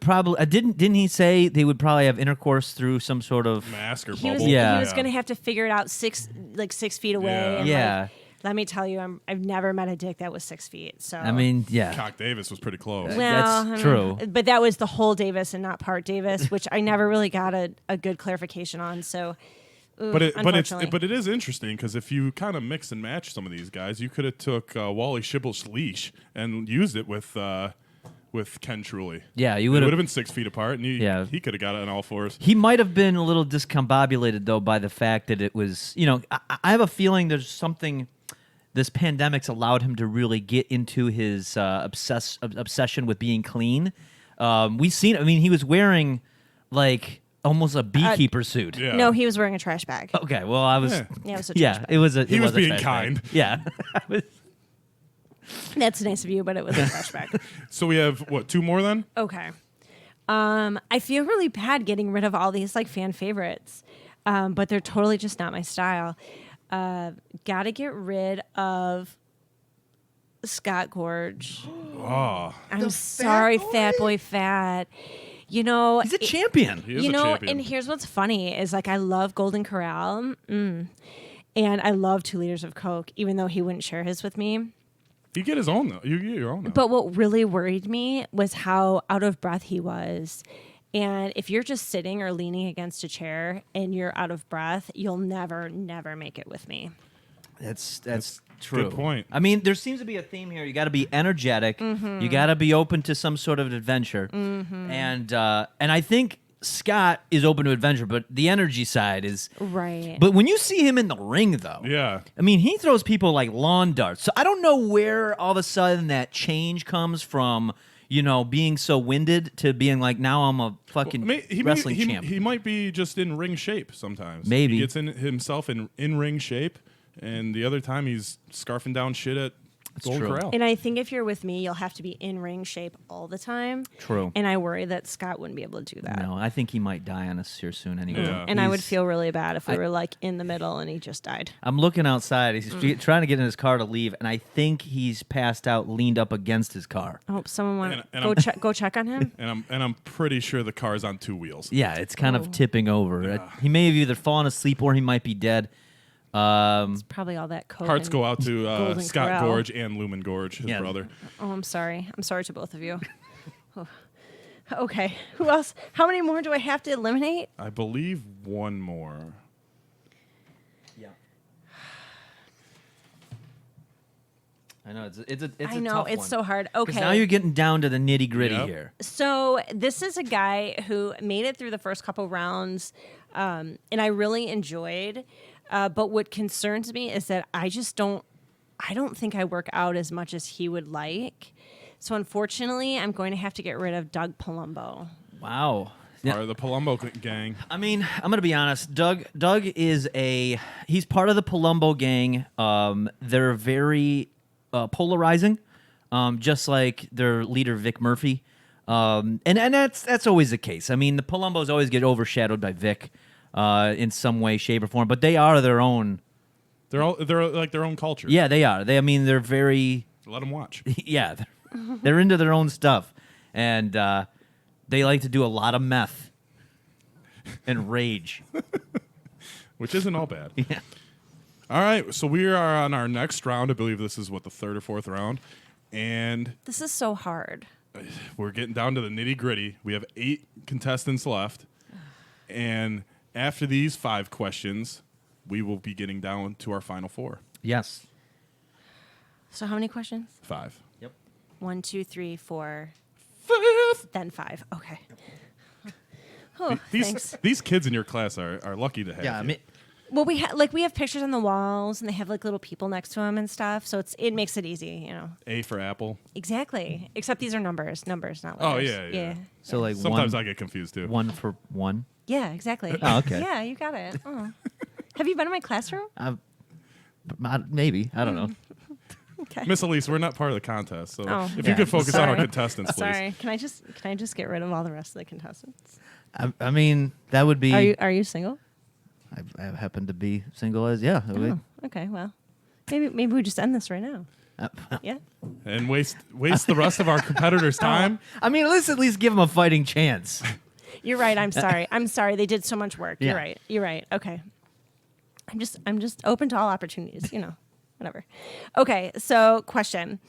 probably didn't he say they would probably have intercourse through some sort of Mask or He was, bubble. Yeah. he was going to have to figure it out 6 feet away. Yeah. And Yeah. Let me tell you, I've never met a dick that was 6 feet. So I mean, yeah. Cock Davis was pretty close. well, That's true. But that was the whole Davis and not part Davis, which I never really got a good clarification on. So, But unfortunately. it is interesting because if you kind of mix and match some of these guys, you could have took Wally Schibble's leash and used it with Ken Truly. Yeah, you It would would have. have been 6 feet apart, and he could have got it on all fours. He might have been a little discombobulated, though, by the fact that it was, I have a feeling there's something, this pandemic's allowed him to really get into his obsession with being clean. We've seen, I mean, he was wearing, like, almost a beekeeper suit. Yeah. No, he was wearing a trash bag. Okay, well, I was, Yeah. Yeah, it was a trash bag. it was a. He it was a being trash kind. bag. Yeah. That's nice of you, but it was a trash bag. So we have, what, 2 more then? Okay. I feel really bad getting rid of all these like fan favorites, but they're totally just not my style. Gotta get rid of Scott Gorge. Oh, I'm sorry, Fat Boy Fat. He's a champion. he is a champion. And here's what's funny is like I love Golden Corral, and I love 2 liters of Coke, even though he wouldn't share his with me. you get his own though. You get your own though. But what really worried me was how out of breath he was. And if you're just sitting or leaning against a chair and you're out of breath, you'll never make it with me. That's Good point. I mean, there seems to be a theme here. You got to be energetic. Mm-hmm. You got to be open to some sort of adventure. And I think Scott is open to adventure, but the energy side is Right. But when you see him in the ring, though, Yeah. I mean, he throws people like lawn darts. So I don't know where all of a sudden that change comes from. Being so winded to being like, now I'm a fucking wrestling champ. He might be just in ring shape sometimes. Maybe. he gets himself in ring shape, and the other time he's scarfing down shit at Golden true. Corral. And I think if you're with me, you'll have to be in ring shape all the time. True. And I worry that Scott wouldn't be able to do that. No, I think he might die on us here soon anyway. Yeah. And I would He's- feel really bad if we were like in the middle and he just died. I'm looking outside. He's trying to get in his car to leave, and I think he's passed out, leaned up against his car. I hope someone want And to I'm- go check on him. and I'm pretty sure the car's on 2 wheels. Yeah, it's kind Oh. of tipping over. He may have either fallen asleep or he might be dead. Probably all that coke. Hearts and go out to Golden Scott Corral. Gorge and Lumen Gorge, his Yeah. brother. Oh, I'm sorry. I'm sorry to both of you. Oh. Okay. Who else? How many more do I have to eliminate? I believe 1 more. Yeah. I know it's a I know tough it's one. so hard. 'Cause Okay. now you're getting down to the nitty gritty Yep. here. So this is a guy who made it through the first couple rounds, and I really enjoyed. But what concerns me is that I don't think I work out as much as he would like. So unfortunately, I'm going to have to get rid of Doug Palumbo. Wow. Yeah. Part of the Palumbo gang. I mean, I'm gonna be honest. Doug is he's part of the Palumbo gang. They're very polarizing, just like their leader Vic Murphy. And that's always the case. I mean, the Palumbos always get overshadowed by Vic in some way, shape, or form. But they are their own. They're like their own culture. Yeah, they are. They're very. Let them watch. Yeah, they're into their own stuff, and they like to do a lot of meth and rage. Which isn't all bad. Yeah. All right, so we are on our next round. I believe this is, the 3rd or 4th round. And This is so hard. we're getting down to the nitty-gritty. We have 8 contestants left. And after these 5 questions, we will be getting down to our final 4. Yes. So how many questions? 5. Yep. 1, 2, 3, 4, 5. then 5. Okay. Oh, thanks. These kids in your class are lucky to have Yeah. I you. mean, Well, we have pictures on the walls, and they have like little people next to them and stuff. So it makes it easy, A for apple. Exactly. Except these are numbers, not letters. Oh, yeah. so like Sometimes one, I get confused too. one for one. Yeah, exactly. Oh, okay. Yeah, you got it. Oh. Have you been in my classroom? Maybe I don't know. Okay. Miss Elise, we're not part of the contest, so Oh. if Yeah. you could focus on our Sorry. contestants, please. Sorry. Can I just get rid of all the rest of the contestants? I mean, that would be. Are you single? I happen to be single as yeah. Oh, okay. Well, maybe we just end this right now. Yeah. And waste the rest of our competitors' time. I mean, let's at least give them a fighting chance. You're right. I'm sorry. I'm sorry. They did so much work. Yeah. You're right. You're right. Okay. I'm just open to all opportunities. Whatever. Okay, so question.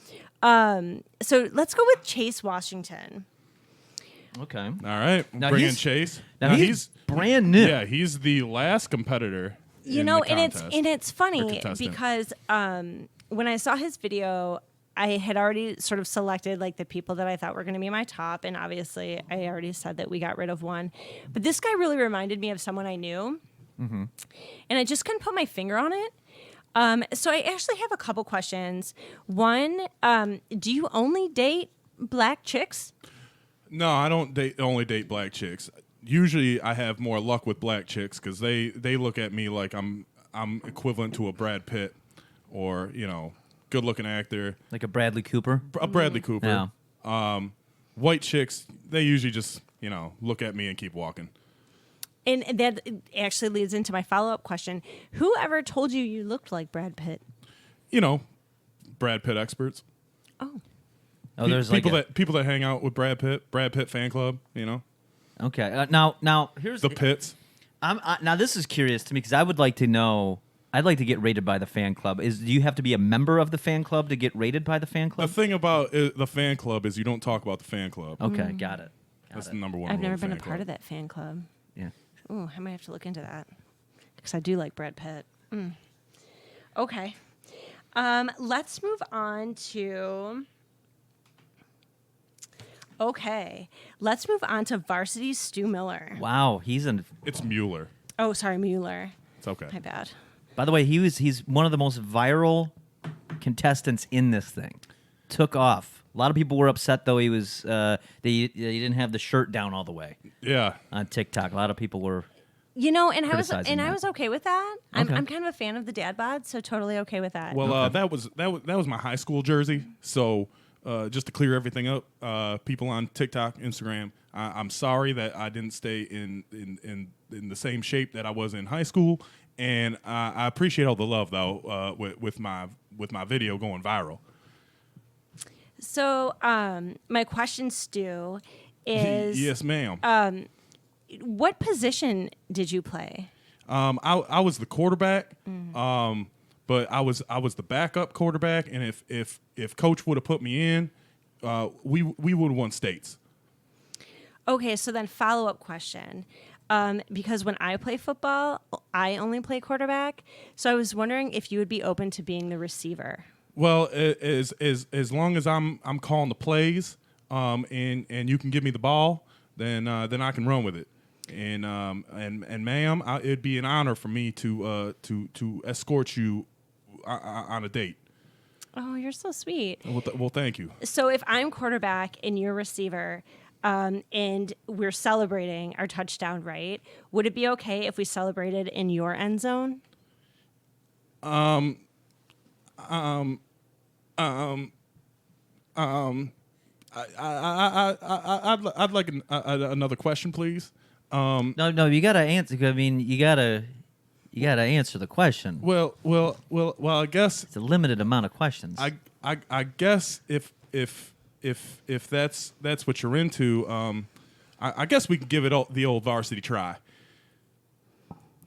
So let's go with Chase Washington. Okay. All right, Now bring in he's- Chase. Now he's brand new. Yeah, he's the last competitor. You in know, the and contest, it's or funny contestant. because when I saw his video, I had already sort of selected like the people that I thought were going to be my top, and obviously I already said that we got rid of one. But this guy really reminded me of someone I knew, and I just couldn't put my finger on it. So I actually have a couple questions. One, do you only date black chicks? No, I don't only date black chicks. Usually, I have more luck with black chicks because they look at me like I'm equivalent to a Brad Pitt, or good looking actor, Like a Bradley Cooper. a Bradley Cooper. Yeah. White chicks, they usually just look at me and keep walking. And that actually leads into my follow-up question. Whoever told you looked like Brad Pitt? Brad Pitt experts. Oh. Oh, there's like people that hang out with Brad Pitt fan club. Okay. Now here's The Pitts. now this is curious to me because I would like to know. I'd like to get rated by the fan club. Do you have to be a member of the fan club to get rated by the fan The club? thing about the fan club is you don't talk about the fan club. Okay, got it. That's the number one. I've rule never of the been a fan part club. of that fan club. Yeah. Ooh, I might have to look into that because I do like Brad Pitt. Okay. Let's move on to. Okay, let's move on to Varsity Stu Miller. Wow, he's an. It's Mueller. Oh, sorry, Mueller. It's okay. My bad. By the way, he's one of the most viral contestants in this thing. Took off. A lot of people were upset though he was he didn't have the shirt down all the way Yeah. on TikTok. A lot of people were. And I was Criticizing that. okay with that. Okay. I'm kind of a fan of the dad bod, so totally okay with that. Well, that was my high school jersey. So just to clear everything up, people on TikTok, Instagram, I'm sorry that I didn't stay in the same shape that I was in high school, and I appreciate all the love though with my video going viral. So my question, Stu, is Yes, ma'am. what position did you play? I was the quarterback. But I was the backup quarterback, and if coach would have put me in, we would have won states. Okay, so then follow-up question. Because when I play football, I only play quarterback. So I was wondering if you would be open to being the receiver. Well, as long as I'm calling the plays, and you can give me the ball, then I can run with it. And ma'am, it'd be an honor for me to escort you on a date. Oh, you're so sweet. Well, thank you. So if I'm quarterback and you're receiver, and we're celebrating our touchdown, right? Would it be okay if we celebrated in your end zone? I'd like another question, please. No, you gotta answer. I mean, you gotta answer the question. Well. I guess It's a limited amount of questions. I guess if that's what you're into, I guess we can give it the old varsity try.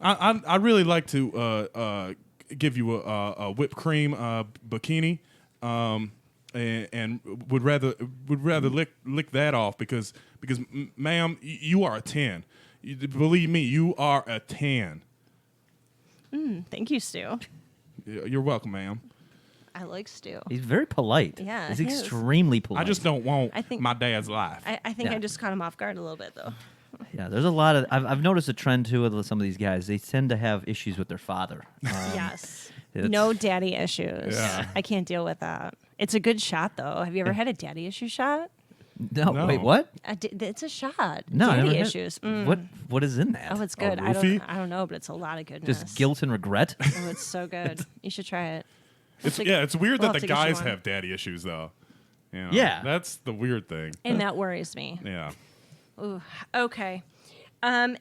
I really like to give you a whipped cream bikini, and would rather lick that off because ma'am, you are a 10. Believe me, you are a 10. Thank you, Stu. You're welcome, ma'am. I like Stu. He's very polite. Yeah, he's he is. extremely polite. I just don't want I think- my dad's life. I think Yeah. I just caught him off guard a little bit, though. Yeah, there's a lot of. I've noticed a trend too with some of these guys. They tend to have issues with their father. Yes. it's- No daddy issues. Yeah. I can't deal with that. It's a good shot, though. Have you ever had a daddy issue shot? No, wait, what? It's a shot. No, I daddy never had- issues. What is in that? Oh, it's good. I roofie? don't know, but it's a lot of goodness. Just guilt and regret. Oh, it's so good. You should try it. It's We'll weird we'll that have the to get you guys one. have daddy issues though. Yeah. That's the weird thing. And that worries me. Yeah. Ooh, okay.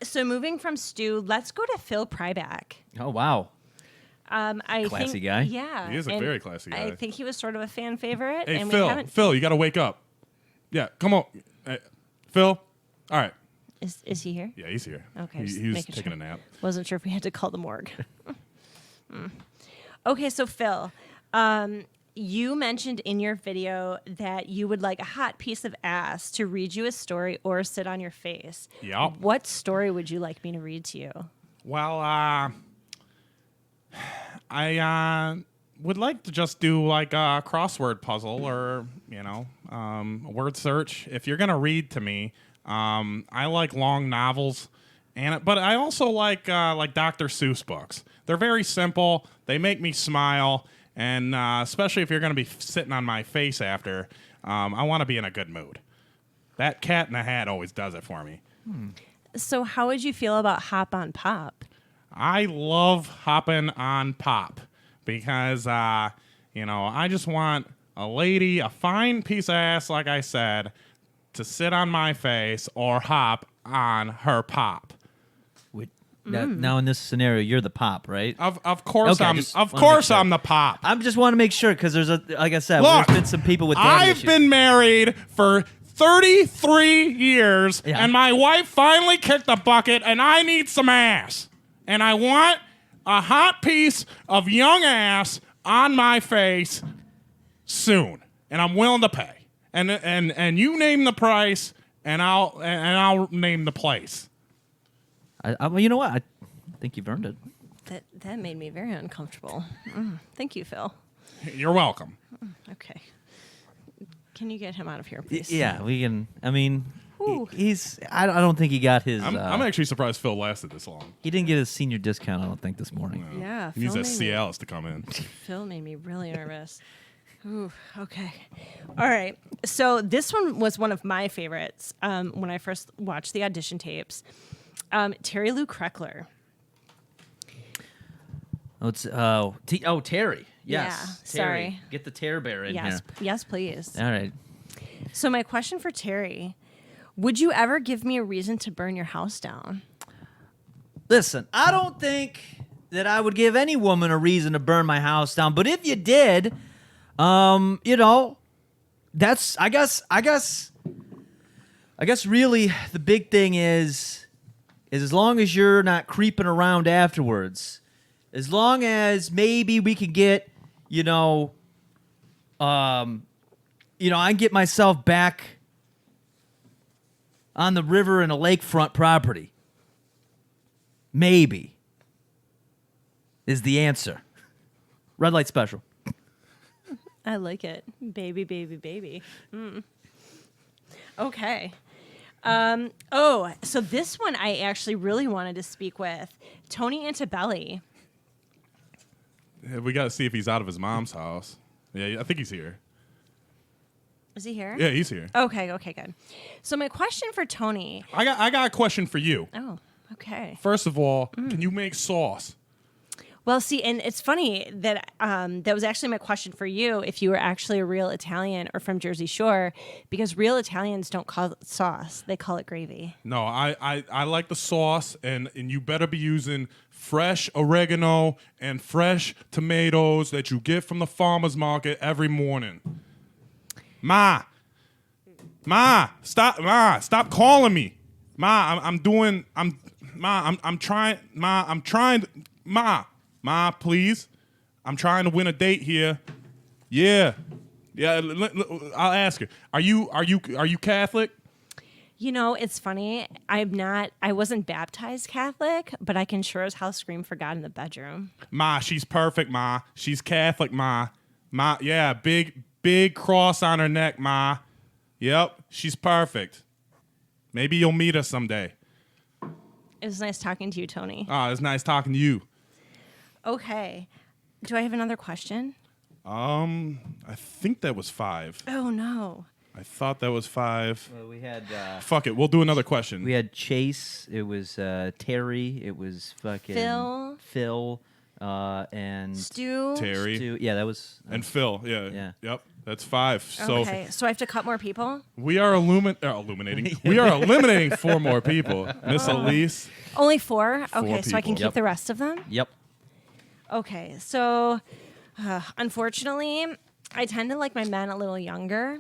So moving from Stu, let's go to Phil Pryback. Oh wow. I Classy think, guy. Yeah, He is a and very classy I guy. think he was sort of a fan favorite. Hey, and Phil. we haven't. Phil, you got to wake up. Yeah, come on. Hey, Phil. All right. Is he here? Yeah, he's here. Okay, just He was making taking sure. a nap. Wasn't sure if we had to call the morgue. Okay, so Phil, You mentioned in your video that you would like a hot piece of ass to read you a story or sit on your face. Yep. What story would you like me to read to you? Well, I would like to just do like a crossword puzzle or, a word search. If you're going to read to me, I like long novels, but I also like Dr. Seuss books. They're very simple. They make me smile, and especially if you're going to be sitting on my face after, I want to be in a good mood. That Cat in the Hat always does it for me. So how would you feel about Hop on Pop? I love hopping on pop because, I just want a lady, a fine piece of ass, like I said, to sit on my face or hop on her pop. Now in this scenario, you're the pop, right? Of course, Okay, just I'm wanna make sure. I'm the pop. I just want to make sure because like I said, Look, there's been some people with daddy I've issues. been married for 33 years, Yeah. and my wife finally kicked the bucket, and I need some ass. And I want a hot piece of young ass on my face soon, and I'm willing to pay. And you name the price, and I'll name the place. Well, you know what? I think you've earned it. That made me very uncomfortable. Thank you, Phil. You're welcome. Okay. Can you get him out of here, please? Yeah, we can. I mean, Ooh. he's. I don't think he got his. I'm actually surprised Phil lasted this long. He didn't get his senior discount. I don't think this morning. Yeah, He needs Phil that made me- Cialis to come in. Phil made me really nervous. Ooh, okay. All right. So this one was one of my favorites when I first watched the audition tapes. Terry Lou Kreckler. Oh, it's Terry. Yes. Yeah, Terry. sorry. Get the Tear Bear in Yes, yes, please. here. All right. So my question for Terry, would you ever give me a reason to burn your house down? Listen, I don't think that I would give any woman a reason to burn my house down, but if you did, that's I guess really the big thing is as long as you're not creeping around afterwards, as long as maybe we can get, I can get myself back on the river in a lakefront property. Maybe is the answer. Red light special. I like it. Baby, baby, baby. Okay. So this one I actually really wanted to speak with. Tony Antebelli. We got to see if he's out of his mom's house. Yeah, I think he's here. Is he here? Yeah, he's here. Okay, good. So my question for Tony. I got a question for you. Oh, okay. First of all, can you make sauce? Well, see, and it's funny that that was actually my question for you, if you were actually a real Italian or from Jersey Shore, because real Italians don't call it sauce; they call it gravy. No, I like the sauce, and you better be using fresh oregano and fresh tomatoes that you get from the farmer's market every morning. Ma, stop calling me. I'm Ma, please. I'm trying to win a date here. Yeah. I'll ask her. Are you Catholic? It's funny. I wasn't baptized Catholic, but I can sure as hell scream for God in the bedroom. Ma, she's perfect, Ma. She's Catholic, Ma. Ma, yeah, big cross on her neck, Ma. Yep, she's perfect. Maybe you'll meet her someday. It was nice talking to you, Tony. Ah, it's nice talking to you. Okay. Do I have another question? I think that was 5. Oh, no. I thought that was 5. Well, we had Fuck it, we'll do another question. we had Chase. It was Terry. It was fucking Phil. And Stu? Terry Stu. Yeah, that was. and Phil. Yeah. Yeah. Yep. That's 5. So Okay, so I have to cut more people? we are illuminating. We are eliminating 4 more people. Miss Elise. Only 4? Okay, so I can people. keep Yep. the rest of them? Yep. Okay, so unfortunately, I tend to like my men a little younger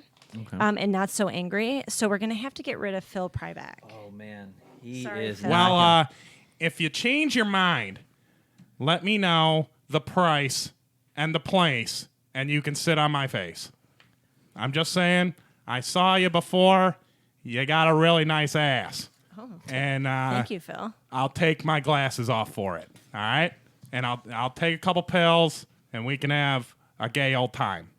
and not so angry. So we're going to have to get rid of Phil Pryback. Oh man, he Sorry, is. Phil. not Well, if you change your mind, let me know the price and the place, and you can sit on my face. I'm just saying, I saw you before. You got a really nice ass. Oh, And thank you, Phil. I'll take my glasses off for it. All right? And I'll take a couple pills, and we can have a gay old time.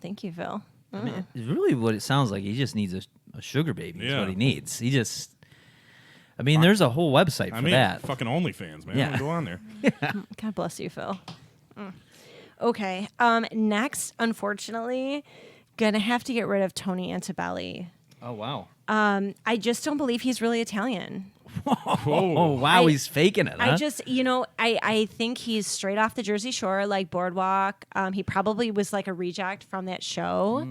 Thank you, Phil. I mean, it's really what it sounds like. He just needs a sugar baby. Is Yeah. what he needs. He just. I mean, there's a whole website for that. Fucking OnlyFans, man. Yeah. Go on there. God bless you, Phil. Okay. Next, unfortunately, gonna have to get rid of Tony Antebelli. Oh wow. I just don't believe he's really Italian. Oh wow, he's faking it. Huh? I just, I think he's straight off the Jersey Shore, like Boardwalk. He probably was like a reject from that show,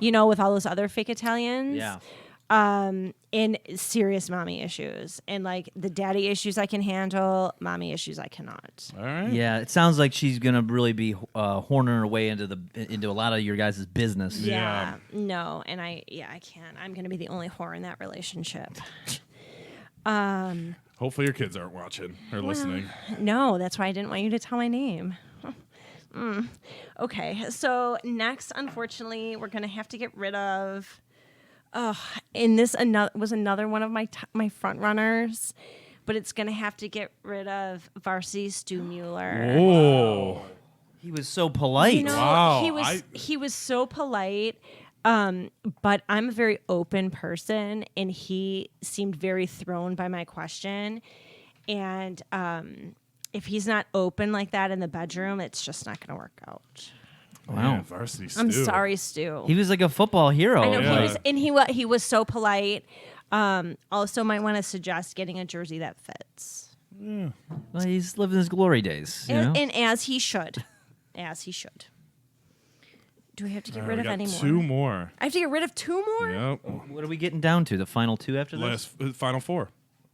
with all those other fake Italians. Yeah. And serious mommy issues. And like the daddy issues I can handle, mommy issues I cannot. All right. Yeah, it sounds like she's gonna really be horning her way into a lot of your guys' business. Yeah. No. And I can't. I'm going to be the only whore in that relationship. Hopefully your kids aren't watching or listening. No, that's why I didn't want you to tell my name. Okay, so next, unfortunately, we're gonna have to get rid of. And this was another one of my front runners, but it's gonna have to get rid of Varsity Stu Mueller. Oh. He was so polite. Wow, He was so polite. But I'm a very open person, and he seemed very thrown by my question. And if he's not open like that in the bedroom, it's just not going to work out. Wow. Man, Varsity Stu. I'm sorry, Stu. He was like a football hero. I know Yeah. he was so polite. Also, might want to suggest getting a jersey that fits, Well, he's living his glory days. You know? and as he should, Do we have to get rid we of got any more? 2 more. I have to get rid of 2 more. Yep. What are we getting down to? The final 2 after this? Final 4.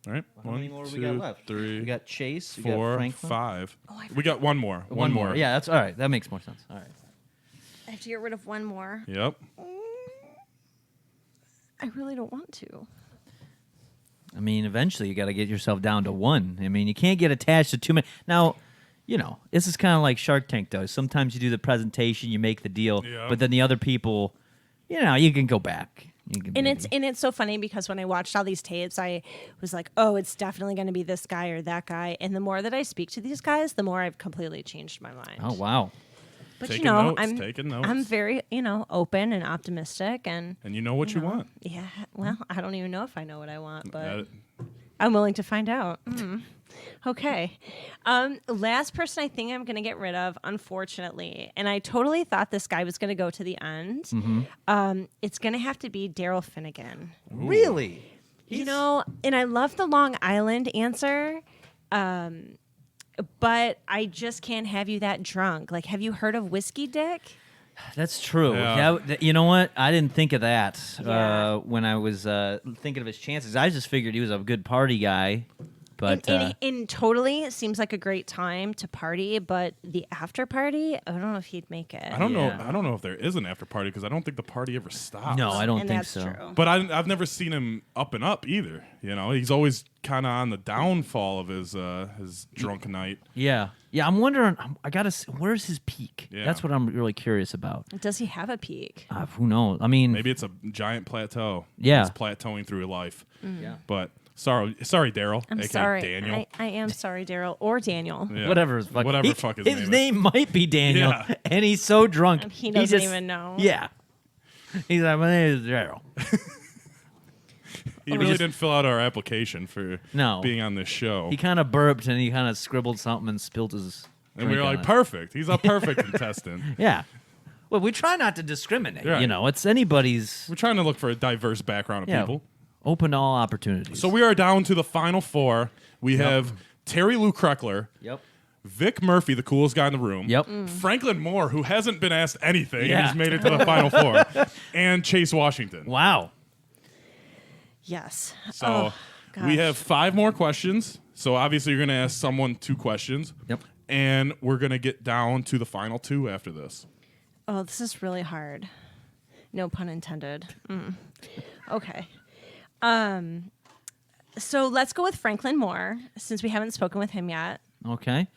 All right. How many 1, more 2, we got left? 3, We got Chase. We got 4, Franklin. 5. I We got one more. One more. Yeah, that's all right. That makes more sense. All right. I have to get rid of 1 more. Yep. I really don't want to. I mean, eventually you got to get yourself down to 1. I mean, you can't get attached to too many. Now, this is kind of like Shark Tank does. Sometimes you do the presentation, you make the deal, Yeah. but then the other people, you can go back. And it's so funny because when I watched all these tapes, I was like, oh, it's definitely going to be this guy or that guy. And the more that I speak to these guys, the more I've completely changed my mind. Oh wow. But Taking notes, I'm taking notes. I'm very open and optimistic, and And you know what you want. yeah. Well, I don't even know if I know what I want, but Uh, I'm willing to find out. Okay. Last person I think I'm going to get rid of, unfortunately, and I totally thought this guy was going to go to the end. It's going to have to be Daryl Finnegan. Really? And I love the Long Island answer, but I just can't have you that drunk. Like, have you heard of Whiskey Dick? That's true. Yeah. You know what? I didn't think of that Yeah. when I was thinking of his chances. I just figured he was a good party guy. But And totally it seems like a great time to party, but the after party, I don't know if he'd make it. I don't know. Yeah. I don't know if there is an after party because I don't think the party ever stops. no, I don't And think that's so. true. But I've never seen him up and up either. He's always kind of on the downfall of his drunk night. Yeah. I'm wondering. I gotta. Where's his peak? Yeah. That's what I'm really curious about. Does he have a peak? Who knows? I mean, Maybe it's a giant plateau. Yeah. He's plateauing through life. Yeah. But sorry, Daryl. I'm aka sorry. Daniel. I am sorry, Daryl or Daniel. Yeah. Whatever his fuck. Whatever fuck his name is. name might be Daniel, Yeah. and he's so drunk He doesn't just- even know. Yeah. He's like, my name is Daryl. He really didn't fill out our application for No. being on this show. He kind of burped and he kind of scribbled something and spilled his. And we drink were on like, it. perfect. He's a perfect contestant. Yeah. Well, we try not to discriminate. Right. It's anybody's. We're trying to look for a diverse background of Yeah. people. Open to all opportunities. So we are down to the final 4. We have Terry Lou Kreckler, Yep. Vic Murphy, the coolest guy in the room. Yep. Franklin Moore, who hasn't been asked anything Yeah. and has made it to the final 4. And Chase Washington. Wow. Yes. So we have 5 more questions. So obviously you're going to ask someone 2 questions. Yep. And we're going to get down to the final 2 after this. Oh, this is really hard. No pun intended. Okay. So let's go with Franklin Moore since we haven't spoken with him yet. Okay.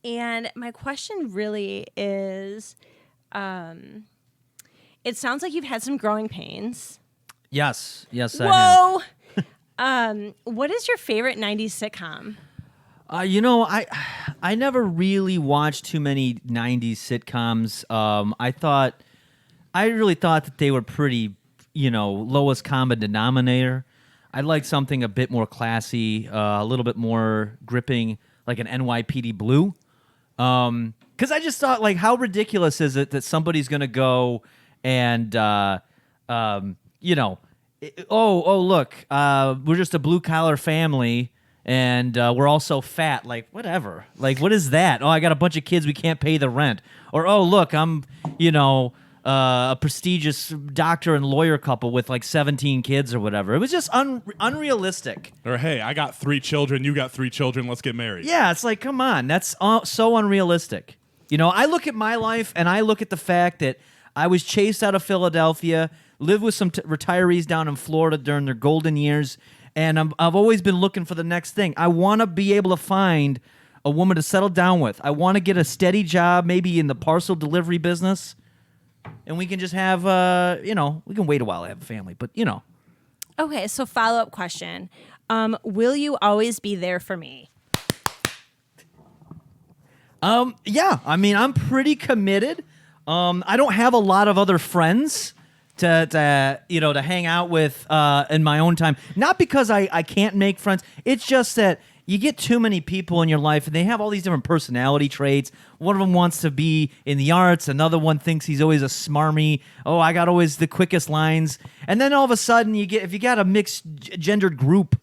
And my question really is, it sounds like you've had some growing pains. Yes, I have. Whoa! What is your favorite 90s sitcom? I never really watched too many 90s sitcoms. I really thought that they were pretty, lowest common denominator. I like something a bit more classy, a little bit more gripping, like an NYPD Blue. Because I just thought, like, how ridiculous is it that somebody's going to go and, look, we're just a blue-collar family, and we're all so fat. Like, whatever. Like, what is that? Oh, I got a bunch of kids, we can't pay the rent. Or, oh, look, I'm, a prestigious doctor and lawyer couple with, like, 17 kids or whatever. It was just unrealistic. Or, hey, I got 3 children, you got 3 children, let's get married. Yeah, it's like, come on. That's so unrealistic. I look at my life, and I look at the fact that I was chased out of Philadelphia, lived with some retirees down in Florida during their golden years, and I've always been looking for the next thing. I want to be able to find a woman to settle down with. I want to get a steady job, maybe in the parcel delivery business, and we can just have, we can wait a while to have a family, but, Okay, so follow-up question. Will you always be there for me? Yeah, I mean, I'm pretty committed. I don't have a lot of other friends to hang out with in my own time. Not because I can't make friends. It's just that you get too many people in your life, and they have all these different personality traits. One of them wants to be in the arts. Another one thinks he's always a smarmy. Oh, I got always the quickest lines. And then all of a sudden, if you got a mixed gendered group,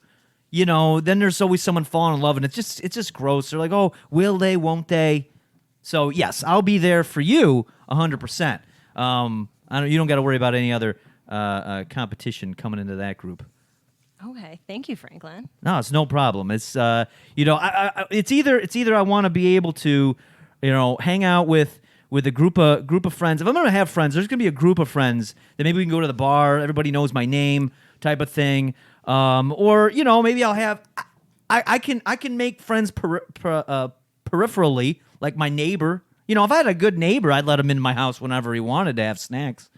then there's always someone falling in love, and it's just gross. They're like, oh, will they, won't they? So, yes, I'll be there for you 100%. You don't got to worry about any other competition coming into that group. Okay, thank you, Franklin. No, it's no problem. It's it's either I want to be able to, hang out with a group of friends. If I'm gonna have friends, there's gonna be a group of friends that maybe we can go to the bar. Everybody knows my name, type of thing. Or maybe I'll have. I can make friends peripherally, like my neighbor. If I had a good neighbor, I'd let him in my house whenever he wanted to have snacks.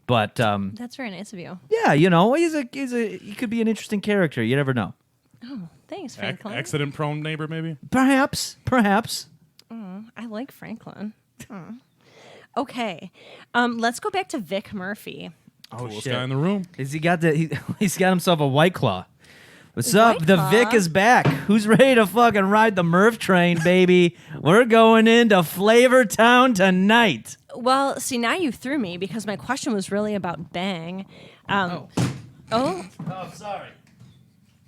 But that's very nice of you. Yeah, he could be an interesting character. You never know. Oh, thanks, Franklin. Accident-prone neighbor, maybe? Perhaps. I like Franklin. Okay, let's go back to Vic Murphy. Coolest guy in the room. He's got himself a White Claw. What's White up? The Claw? Vic is back. Who's ready to fucking ride the Murph train, baby? We're going into Flavor Town tonight. Well, see, now you threw me because my question was really about Bang. Oh, Oh, sorry.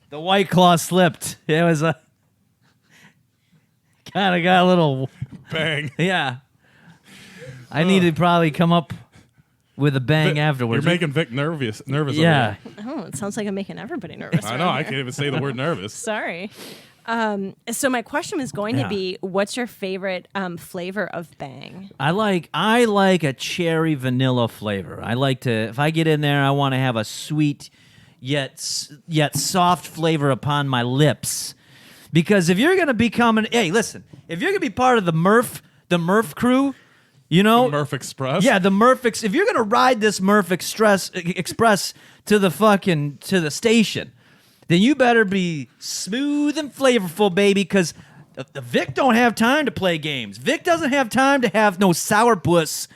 The White Claw slipped. It was a kind of got a little Bang. yeah. I need to probably come up with a bang afterwards. You're making Vic nervous. Yeah. oh, it sounds like I'm making everybody nervous. I know. around I here. can't even say the word nervous. Sorry. So my question was going to be, what's your favorite flavor of Bang? I like a cherry vanilla flavor. I like to, if I get in there, I want to have a sweet yet soft flavor upon my lips. Because if you're gonna hey, listen, if you're gonna be part of the Murph crew, Murph Express. yeah, the Murph. If you're gonna ride this Murph Express to the station, then you better be smooth and flavorful, baby, because the Vic don't have time to play games. Vic doesn't have time to have no sourpuss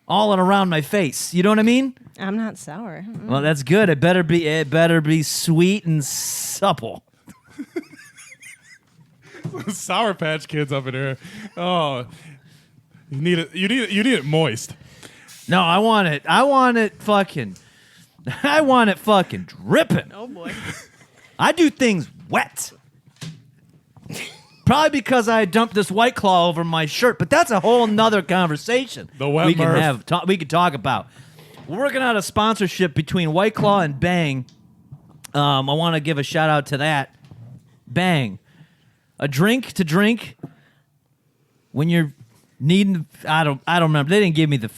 all around my face. You know what I mean? I'm not sour. Well, that's good. It better be sweet and supple. Sour Patch Kids up in here. Oh, you need it moist. No, I want it fucking dripping. Oh boy. I do things wet. Probably because I dumped this White Claw over my shirt, but that's a whole nother conversation. The wet we can Murph. we could talk about. We're working out a sponsorship between White Claw and Bang. I want to give a shout out to that. Bang, a drink to drink when you're needing. I don't remember. They didn't give me the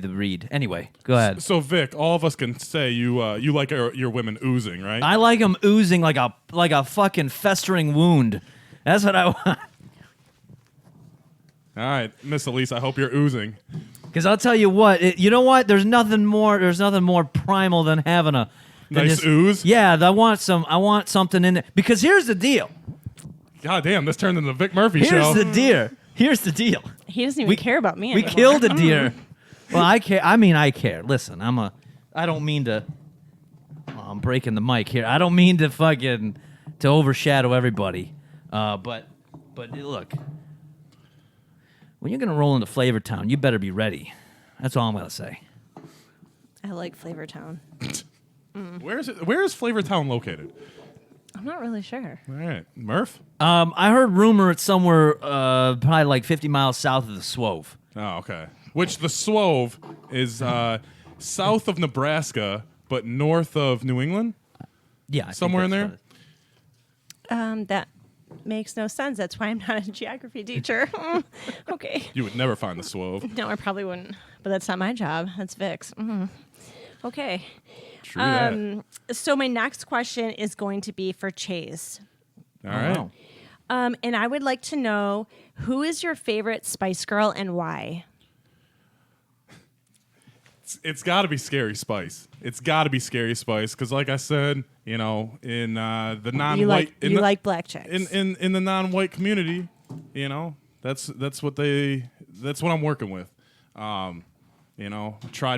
read. Anyway, go ahead. So Vic, all of us can say you like your women oozing, right? I like them oozing like a fucking festering wound. That's what I want. All right, Miss Elise, I hope you're oozing. Because I'll tell you what, you know what? There's nothing more primal than having a Nice ooze? Yeah, I want something in there. Because here's the deal. God damn, this turned into the Vic Murphy Here's show. the deal. Here's the deal. He doesn't even care about me We anymore. killed a deer. Well, I care. I mean, I care. Listen, I don't mean to. Oh, I'm breaking the mic here. I don't mean to to overshadow everybody. But look, when you're gonna roll into Flavortown, you better be ready. That's all I'm gonna say. I like Flavortown. Where is Flavortown located? I'm not really sure. All right, Murph? I heard rumor it's somewhere probably like 50 miles south of the Swove. Oh, okay. Which the Swove is south of Nebraska, but north of New England? Yeah, I think Somewhere in that's there? what That makes no sense. That's why I'm not a geography teacher. Okay. You would never find the Swove. No, I probably wouldn't. But that's not my job. That's Vic's. Okay. True that. So my next question is going to be for Chase. All right. Wow. And I would like to know, who is your favorite Spice Girl and why? It's got to be Scary Spice. It's got to be Scary Spice because, like I said, in the non-white, You like black chicks. in the non-white community, that's what I'm working with. Tried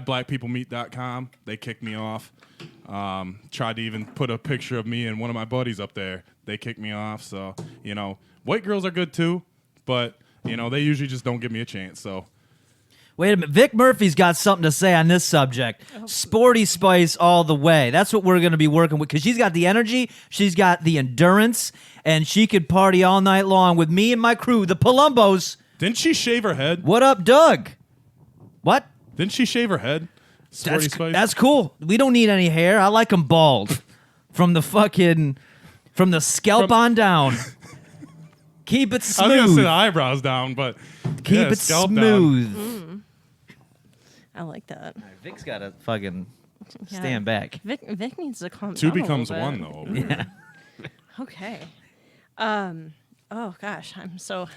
blackpeoplemeet.com. They kicked me off. Tried to even put a picture of me and one of my buddies up there. They kicked me off. So, white girls are good too, but, they usually just don't give me a chance. So, Wait a minute. Vic Murphy's got something to say on this subject. Sporty Spice all the way. That's what we're going to be working with because she's got the energy, she's got the endurance, and she could party all night long with me and my crew, the Palumbos. didn't she shave her head? What up, Doug? What? Didn't she shave her head? Sporty Spice? That's cool. We don't need any hair. I like them bald. From the scalp on down. Keep it I was going to say smooth. the eyebrows down, but Keep it scalp down. smooth. I like that. Vic's got to fucking Yeah. stand back. Vic needs to calm Two down a becomes little one, bit. though. over here. Yeah. Okay. Oh gosh, I'm so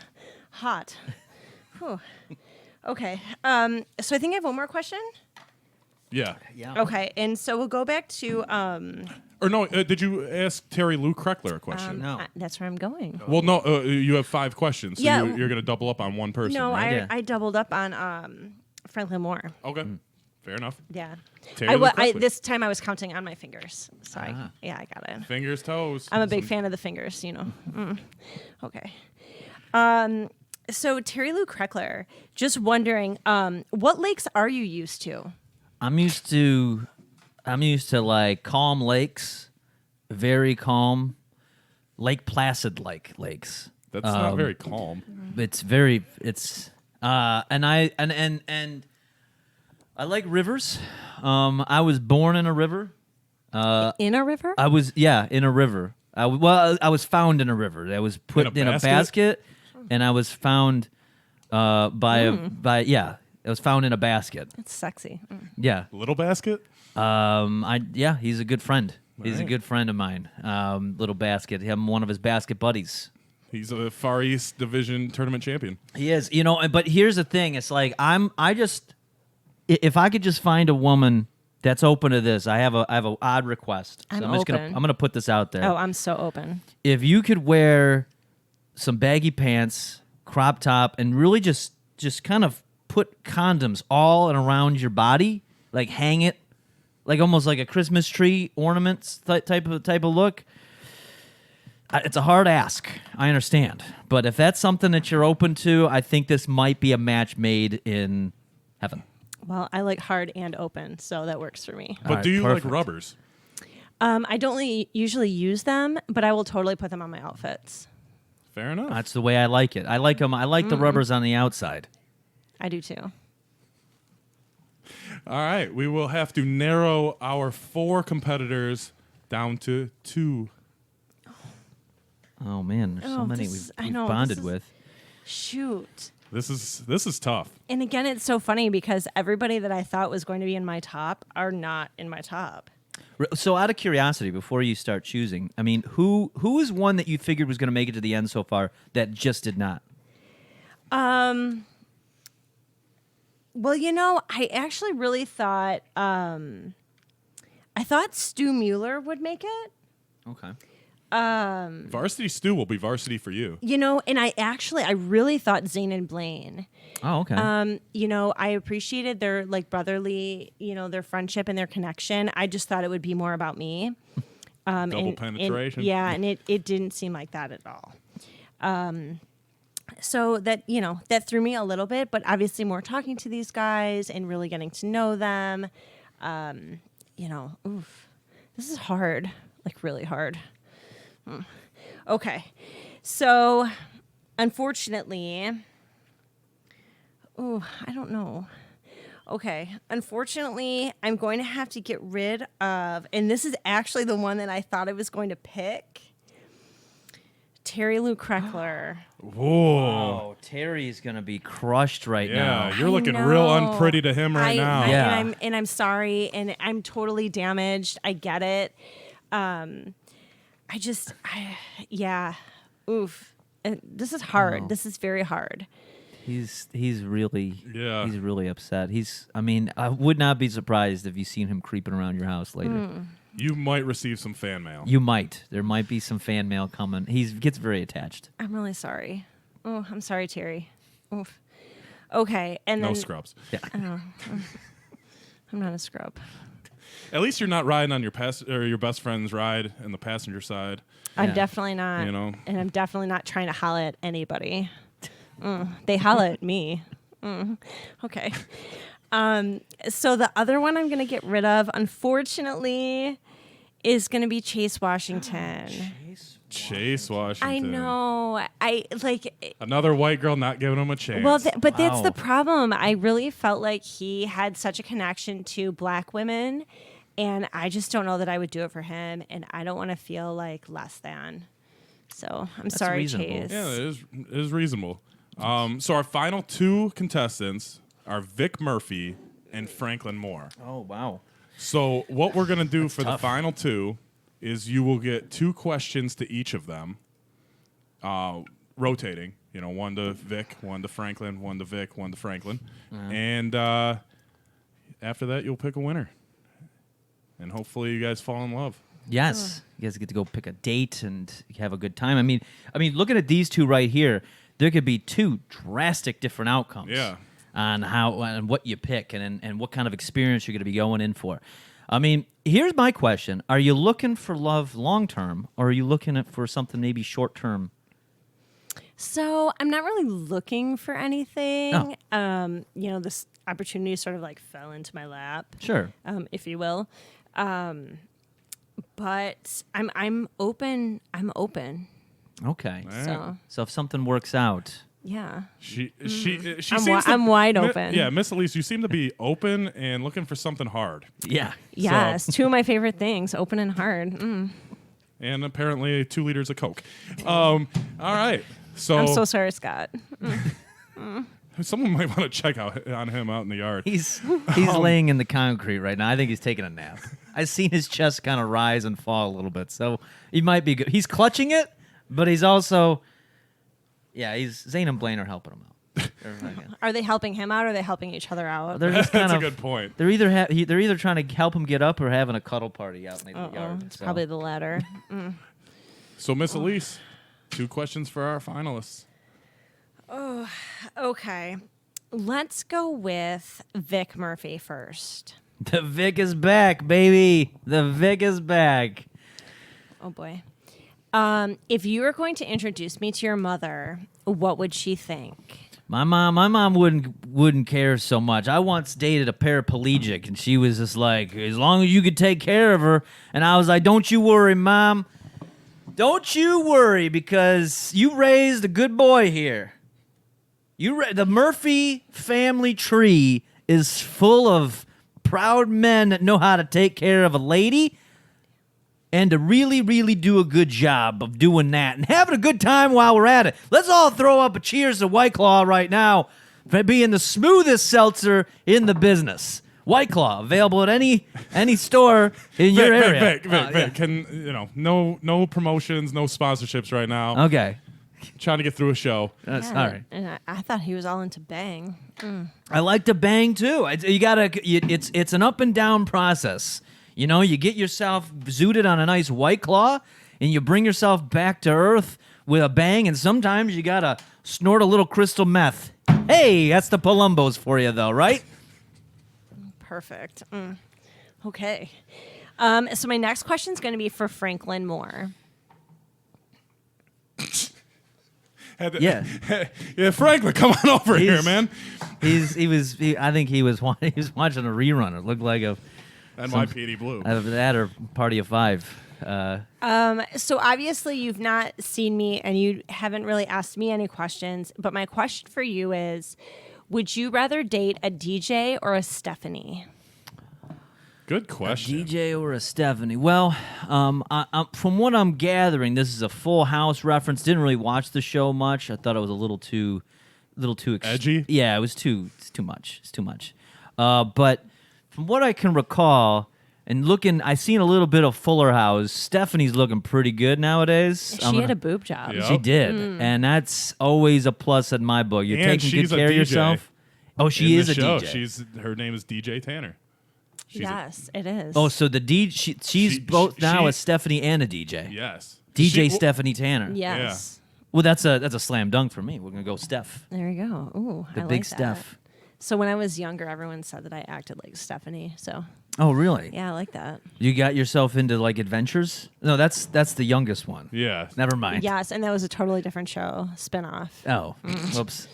hot. Whew. Okay. So I think I have one more question. Yeah. Yeah. Okay, and so we'll go back to Or no, did you ask Terry Lou Kreckler a question? No. that's where I'm going. Well, no, you have 5 questions, so Yeah. you're going to double up on one person. No, right? Yeah. I doubled up on Franklin Moore. Okay, fair enough. Yeah. Terry Lou Kreckler. This time I was counting on my fingers. Sorry. Ah. Yeah, I got it. Fingers, toes. I'm a big fan of the fingers, Okay. So Terry Lou Kreckler, just wondering, what lakes are you used to? I'm used to like calm lakes, very calm, Lake Placid like lakes. That's not very calm. And I like rivers. I was born in a river. In a river? I was in a river. I was found in a river. I was put in a basket, and I was found I was found in a basket. It's sexy. Yeah. Little basket? He's a good friend. He's a Right. good friend of mine. Little basket. I'm one of his basket buddies. He's a Far East Division tournament champion. He is, but here's the thing. It's like if I could just find a woman that's open to this, I have an odd request. So I'm I'm open. gonna put this out there. Oh, I'm so open. If you could wear some baggy pants, crop top, and really just kind of put condoms all and around your body, like hang it, like almost like a Christmas tree ornaments type of look. It's a hard ask. I understand, but if that's something that you're open to, I think this might be a match made in heaven. Well, I like hard and open, so that works for me. But right, do you perfect. like rubbers? I don't usually use them, but I will totally put them on my outfits. Fair enough. That's the way I like it. I like them. I like the rubbers on the outside. I do too. All right, we will have to narrow our 4 competitors down to 2. Oh man, there's so Oh, many this- I we've know, bonded this is- with. Shoot. This is tough. And again, it's so funny because everybody that I thought was going to be in my top are not in my top. So, out of curiosity, before you start choosing, I mean, who is one that you figured was going to make it to the end so far that just did not? Well, I actually really thought I thought Stu Mueller would make it. Okay. Varsity Stew will be varsity for you. And I really thought Zane and Blaine. Oh, okay. I appreciated their brotherly, their friendship and their connection. I just thought it would be more about me. Double penetration. And it didn't seem like that at all. So that, that threw me a little bit, but obviously more talking to these guys and really getting to know them. This is hard, really hard. Okay. So unfortunately, I don't know. Okay. Unfortunately, I'm going to have to get rid of, and this is actually the one that I thought I was going to pick, Terry Lou Kreckler. Whoa. Oh, Terry's going to be crushed right now. Yeah, you're looking real unpretty to him right now. Yeah. And I'm sorry, and I'm totally damaged. I get it. Oof. This is hard. Oh. This is very hard. He's really upset. I would not be surprised if you seen him creeping around your house later. You might receive some fan mail. You might. There might be some fan mail coming. He gets very attached. I'm really sorry. Oh, I'm sorry, Terry. Oof. Okay, and No then scrubs. Yeah. I'm not a scrub. At least you're not riding on your your best friend's ride in the passenger side. I'm Yeah. definitely not. And I'm definitely not trying to holler at anybody. They holler at me. Okay. So the other one I'm going to get rid of, unfortunately, is going to be Chase Washington. Chase Washington. I know. Another white girl not giving him a chance. Well, but that's Wow. the problem. I really felt like he had such a connection to black women, and I just don't know that I would do it for him, and I don't want to feel like less than. So I'm sorry, reasonable. Chase. Yeah, it is reasonable. So our final two contestants are Vic Murphy and Franklin Moore. Oh, wow. So what we're gonna do for the tough. final two is you will get 2 questions to each of them, rotating. One to Vic, one to Franklin, one to Vic, one to Franklin, and after that you'll pick a winner, and hopefully you guys fall in love. Yes. You guys get to go pick a date and have a good time. I mean, looking at these two right here, there could be 2 drastic different outcomes. Yeah. On how and what you pick and what kind of experience you're going to be going in for. I mean, here's my question: are you looking for love long term, or are you looking for something maybe short term? So I'm not really looking for anything. No. This opportunity sort of fell into my lap, Sure. if you will. But I'm open. I'm open. Okay. So So if something works out, yeah. She seems I'm wide open. Yeah, Miss Elise, you seem to be open and looking for something hard, yeah. Yes, 2 of my favorite things, open and hard. and apparently 2 liters of Coke. All right. So I'm so sorry, Scott. someone might want to check on him out in the yard. He's laying in the concrete right now. I think he's taking a nap. I've seen his chest kind of rise and fall a little bit, so he might be good. He's clutching it, but he's also, Zane and Blaine are helping him out. Are they helping him out or are they helping each other out? They're just kind That's a of good point. They're either trying to help him get up or having a cuddle party out in the yard. It's probably the latter. So Miss Elise, 2 questions for our finalists. Okay. Let's go with Vic Murphy first. The Vic is back, baby. The Vic is back. Oh, boy. If you were going to introduce me to your mother, what would she think? My mom wouldn't care so much. I once dated a paraplegic, and she was just like, as long as you could take care of her. And I was like, don't you worry, Mom. Don't you worry, because you raised a good boy here. The Murphy family tree is full of proud men that know how to take care of a lady and to really, really do a good job of doing that and having a good time while we're at it. Let's all throw up a cheers to White Claw right now for being the smoothest seltzer in the business. White Claw available at any store in your area. Vic, can no promotions, no sponsorships right now. Okay. Trying to get through a show. Sorry. And I thought he was all into Bang. I like to bang too. It's an up and down process. You know, you get yourself zooted on a nice White Claw, and you bring yourself back to earth with a bang. And sometimes you gotta snort a little crystal meth. Hey, that's the Palombos for you, though, right? Perfect. Okay. So my next question is going to be for Franklin Moore. Yeah. Yeah, Franklin, come on over here, man. I think he was watching a rerun. It looked like a NYPD Blue. That or Party of Five. So obviously you've not seen me and you haven't really asked me any questions, but my question for you is, would you rather date a DJ or a Stephanie? Good question. A DJ or a Stephanie? Well, from what I'm gathering, this is a Full House reference. Didn't really watch the show much. I thought it was a little too edgy. Yeah, it's too much. It's too much. But from what I can recall, and I seen a little bit of Fuller House. Stephanie's looking pretty good nowadays. She had a boob job. Yeah. She did, and that's always a plus in my book. You're And taking she's good a care of DJ yourself. Oh, she In is the a show. DJ. Her name is DJ Tanner. Yes, it is. Oh, so the she's both now she- a Stephanie and a DJ. Yes. DJ She- Stephanie Tanner. Yes. Well, that's a slam dunk for me. We're gonna go Steph, There you go. Ooh, the I big like that. Steph. So when I was younger, everyone said that I acted like Stephanie. So Oh, really? yeah, I like that. You got yourself into like adventures? No, that's the youngest one. Yeah. Never mind. Yes, and that was a totally different show, spinoff. Oh, whoops.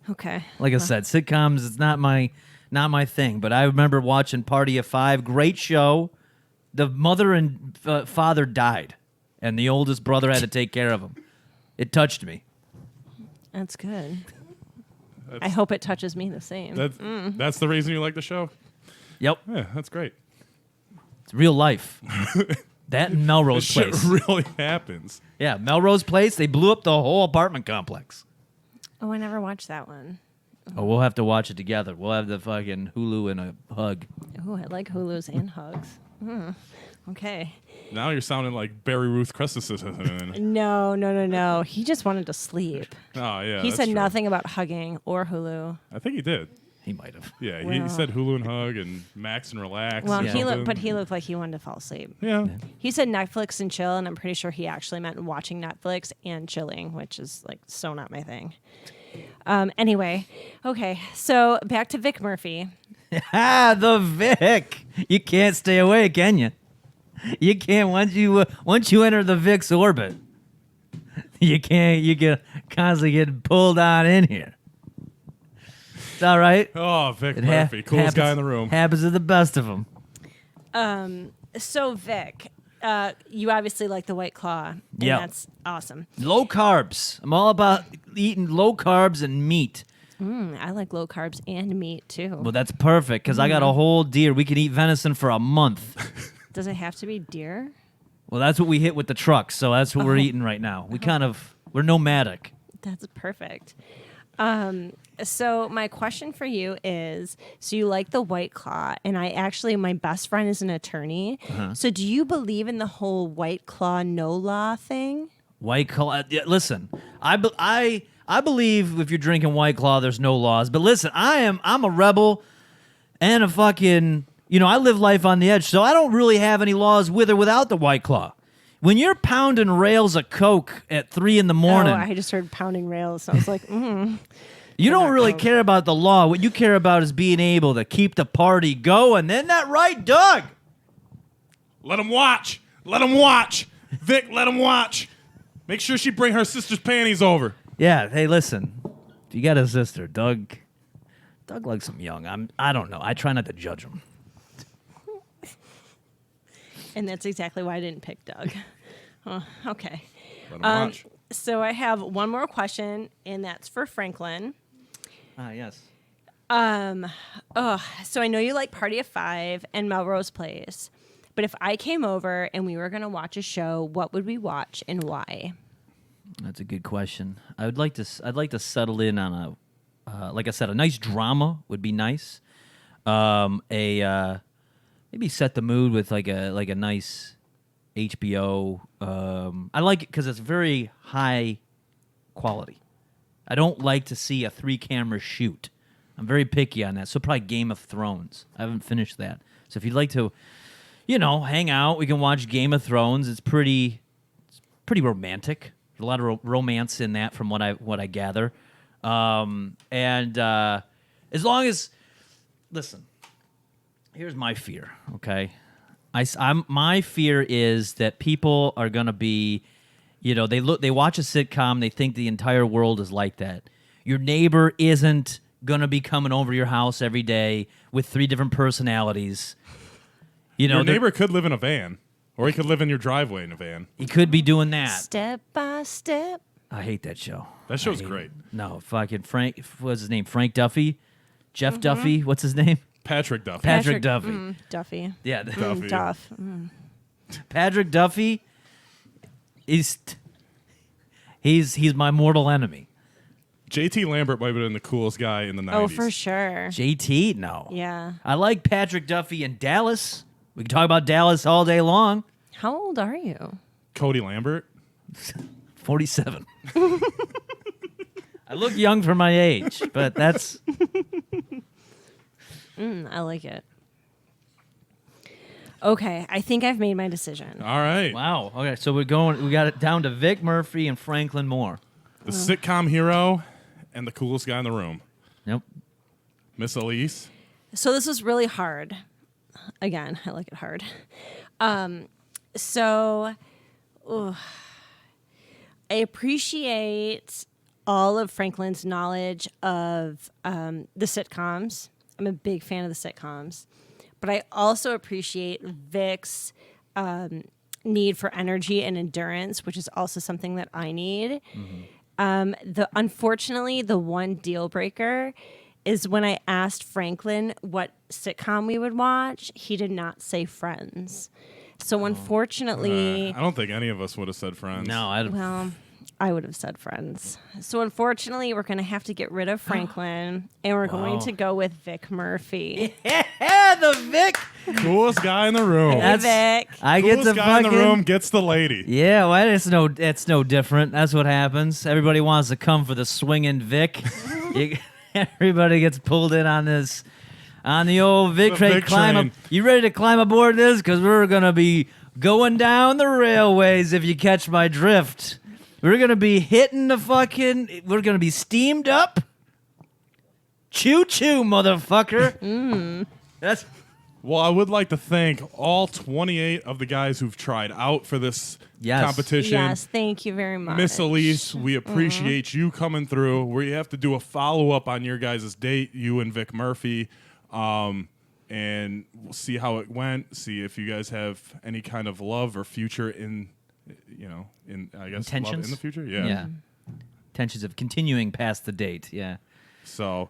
Okay. Like I said, sitcoms, it's not my thing. But I remember watching Party of Five. Great show. The mother and father died, and the oldest brother had to take care of him. It touched me. That's good. I hope it touches me the same. That's the reason you like the show? Yep. Yeah, that's great. It's real life. That and Melrose Shit Place. really happens. Yeah, Melrose Place. They blew up the whole apartment complex. Oh, I never watched that one. Oh, we'll have to watch it together. We'll have the fucking Hulu and a hug. Oh, I like Hulus and hugs. Okay. Now you're sounding like Barry Ruth Christensen. No. He just wanted to sleep. Oh, yeah. He that's said true. nothing about hugging or Hulu. I think he did. He might have. Yeah, Well. he said Hulu and Hug and Max and Relax. Well, or he something. looked like he wanted to fall asleep. Yeah. He said Netflix and chill, and I'm pretty sure he actually meant watching Netflix and chilling, which is like so not my thing. Anyway, okay, so back to Vic Murphy. The Vic. You can't stay away, can you? You can't once you enter the Vic's orbit. You can't. You get constantly get pulled on in here. It's all right. Oh, Vic It Murphy, coolest happens- guy in the room. Happens to the best of them. So Vic, you obviously like the White Claw, and Yeah. that's awesome. Low carbs. I'm all about eating low carbs and meat. I like low carbs and meat too. Well, that's perfect because I got a whole deer. We can eat venison for a month. Does it have to be deer? Well, that's what we hit with the truck, so that's what we're eating right now. We're nomadic. That's perfect. So my question for you is, so you like the White Claw, and my best friend is an attorney. So do you believe in the whole White Claw no law thing? White Claw. Yeah, listen, I believe if you're drinking White Claw, there's no laws. But listen, I'm a rebel and a fucking. I live life on the edge, so I don't really have any laws with or without the White Claw. When you're pounding rails of Coke at 3 a.m, Oh, I just heard pounding rails. So I was like, you don't really care about the law. What you care about is being able to keep the party going. Isn't that right, Doug? Let him watch. Let him watch. Vic, let him watch. Make sure she bring her sister's panties over. Yeah. Hey, listen. If you got a sister, Doug likes him young. I don't know. I try not to judge him. and that's exactly why I didn't pick Doug. Oh, okay. Let him watch. So I have one more question, and that's for Franklin. Yes. So I know you like Party of Five and Melrose Place, but if I came over and we were going to watch a show, what would we watch and why? That's a good question. I'd like to settle in on like I said, a nice drama would be nice. Maybe set the mood with like a nice HBO. I like it because it's very high quality. I don't like to see a 3-camera shoot. I'm very picky on that. So probably Game of Thrones. I haven't finished that. So if you'd like to, hang out, we can watch Game of Thrones. It's pretty romantic. There's a lot of romance in that, from what I gather. And as long as, listen, here's my fear. Okay, my fear is that people are gonna be, they watch a sitcom, they think the entire world is like that. Your neighbor isn't gonna be coming over your house every day with 3 different personalities. Your neighbor could live in a van, or he could live in your driveway in a van. He could be doing that. Step by step. I hate that show. That show's great. No, fucking Frank. What's his name? Frank Duffy? Jeff Duffy? What's his name? Patrick Duffy. Patrick Duffy. Duffy. Yeah. Duffy. Duff. Patrick Duffy is he's my mortal enemy. JT Lambert might have been the coolest guy in the 90s. Oh, for sure. JT? No. Yeah. I like Patrick Duffy in Dallas. We can talk about Dallas all day long. How old are you? Cody Lambert. 47. I look young for my age, but that's... I like it. Okay, I think I've made my decision. All right. Wow. Okay, so we got it down to Vic Murphy and Franklin Moore. The sitcom hero and the coolest guy in the room. Yep. Miss Elise. So this was really hard. Again, I like it hard. I appreciate all of Franklin's knowledge of the sitcoms. I'm a big fan of the sitcoms. But I also appreciate Vic's need for energy and endurance, which is also something that I need. Unfortunately, the one deal breaker is when I asked Franklin what sitcom we would watch, he did not say Friends. So unfortunately... I don't think any of us would have said Friends. No, I would have said Friends. So unfortunately, we're going to have to get rid of Franklin, and we're going to go with Vic Murphy. Yeah, the Vic. Coolest guy in the room. Hey, Vic. I get Coolest the guy in fucking... the room gets the lady. Yeah, well, it's no different. That's what happens. Everybody wants to come for the swinging Vic. Everybody gets pulled in on this, on the old Vic The train. Vic train. You ready to climb aboard this? Because we're gonna be going down the railways. If you catch my drift, we're gonna be hitting the fucking. We're gonna be steamed up. Choo choo, motherfucker. That's. Well, I would like to thank all 28 of the guys who've tried out for this competition. Yes, thank you very much. Miss Elise, we appreciate you coming through. We have to do a follow-up on your guys' date, you and Vic Murphy, and we'll see how it went, see if you guys have any kind of love or future in I guess, love Intentions? in the future. Yeah. Intentions of continuing past the date. Yeah. So,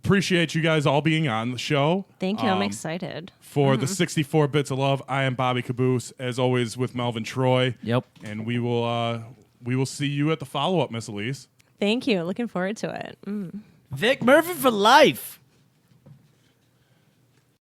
appreciate you guys all being on the show. Thank you. I'm excited. For the 64 Bits of Love, I am Bobby Caboose, as always with Melvin Troy. Yep. And we will see you at the follow-up, Miss Elise. Thank you. Looking forward to it. Vic Murphy for life.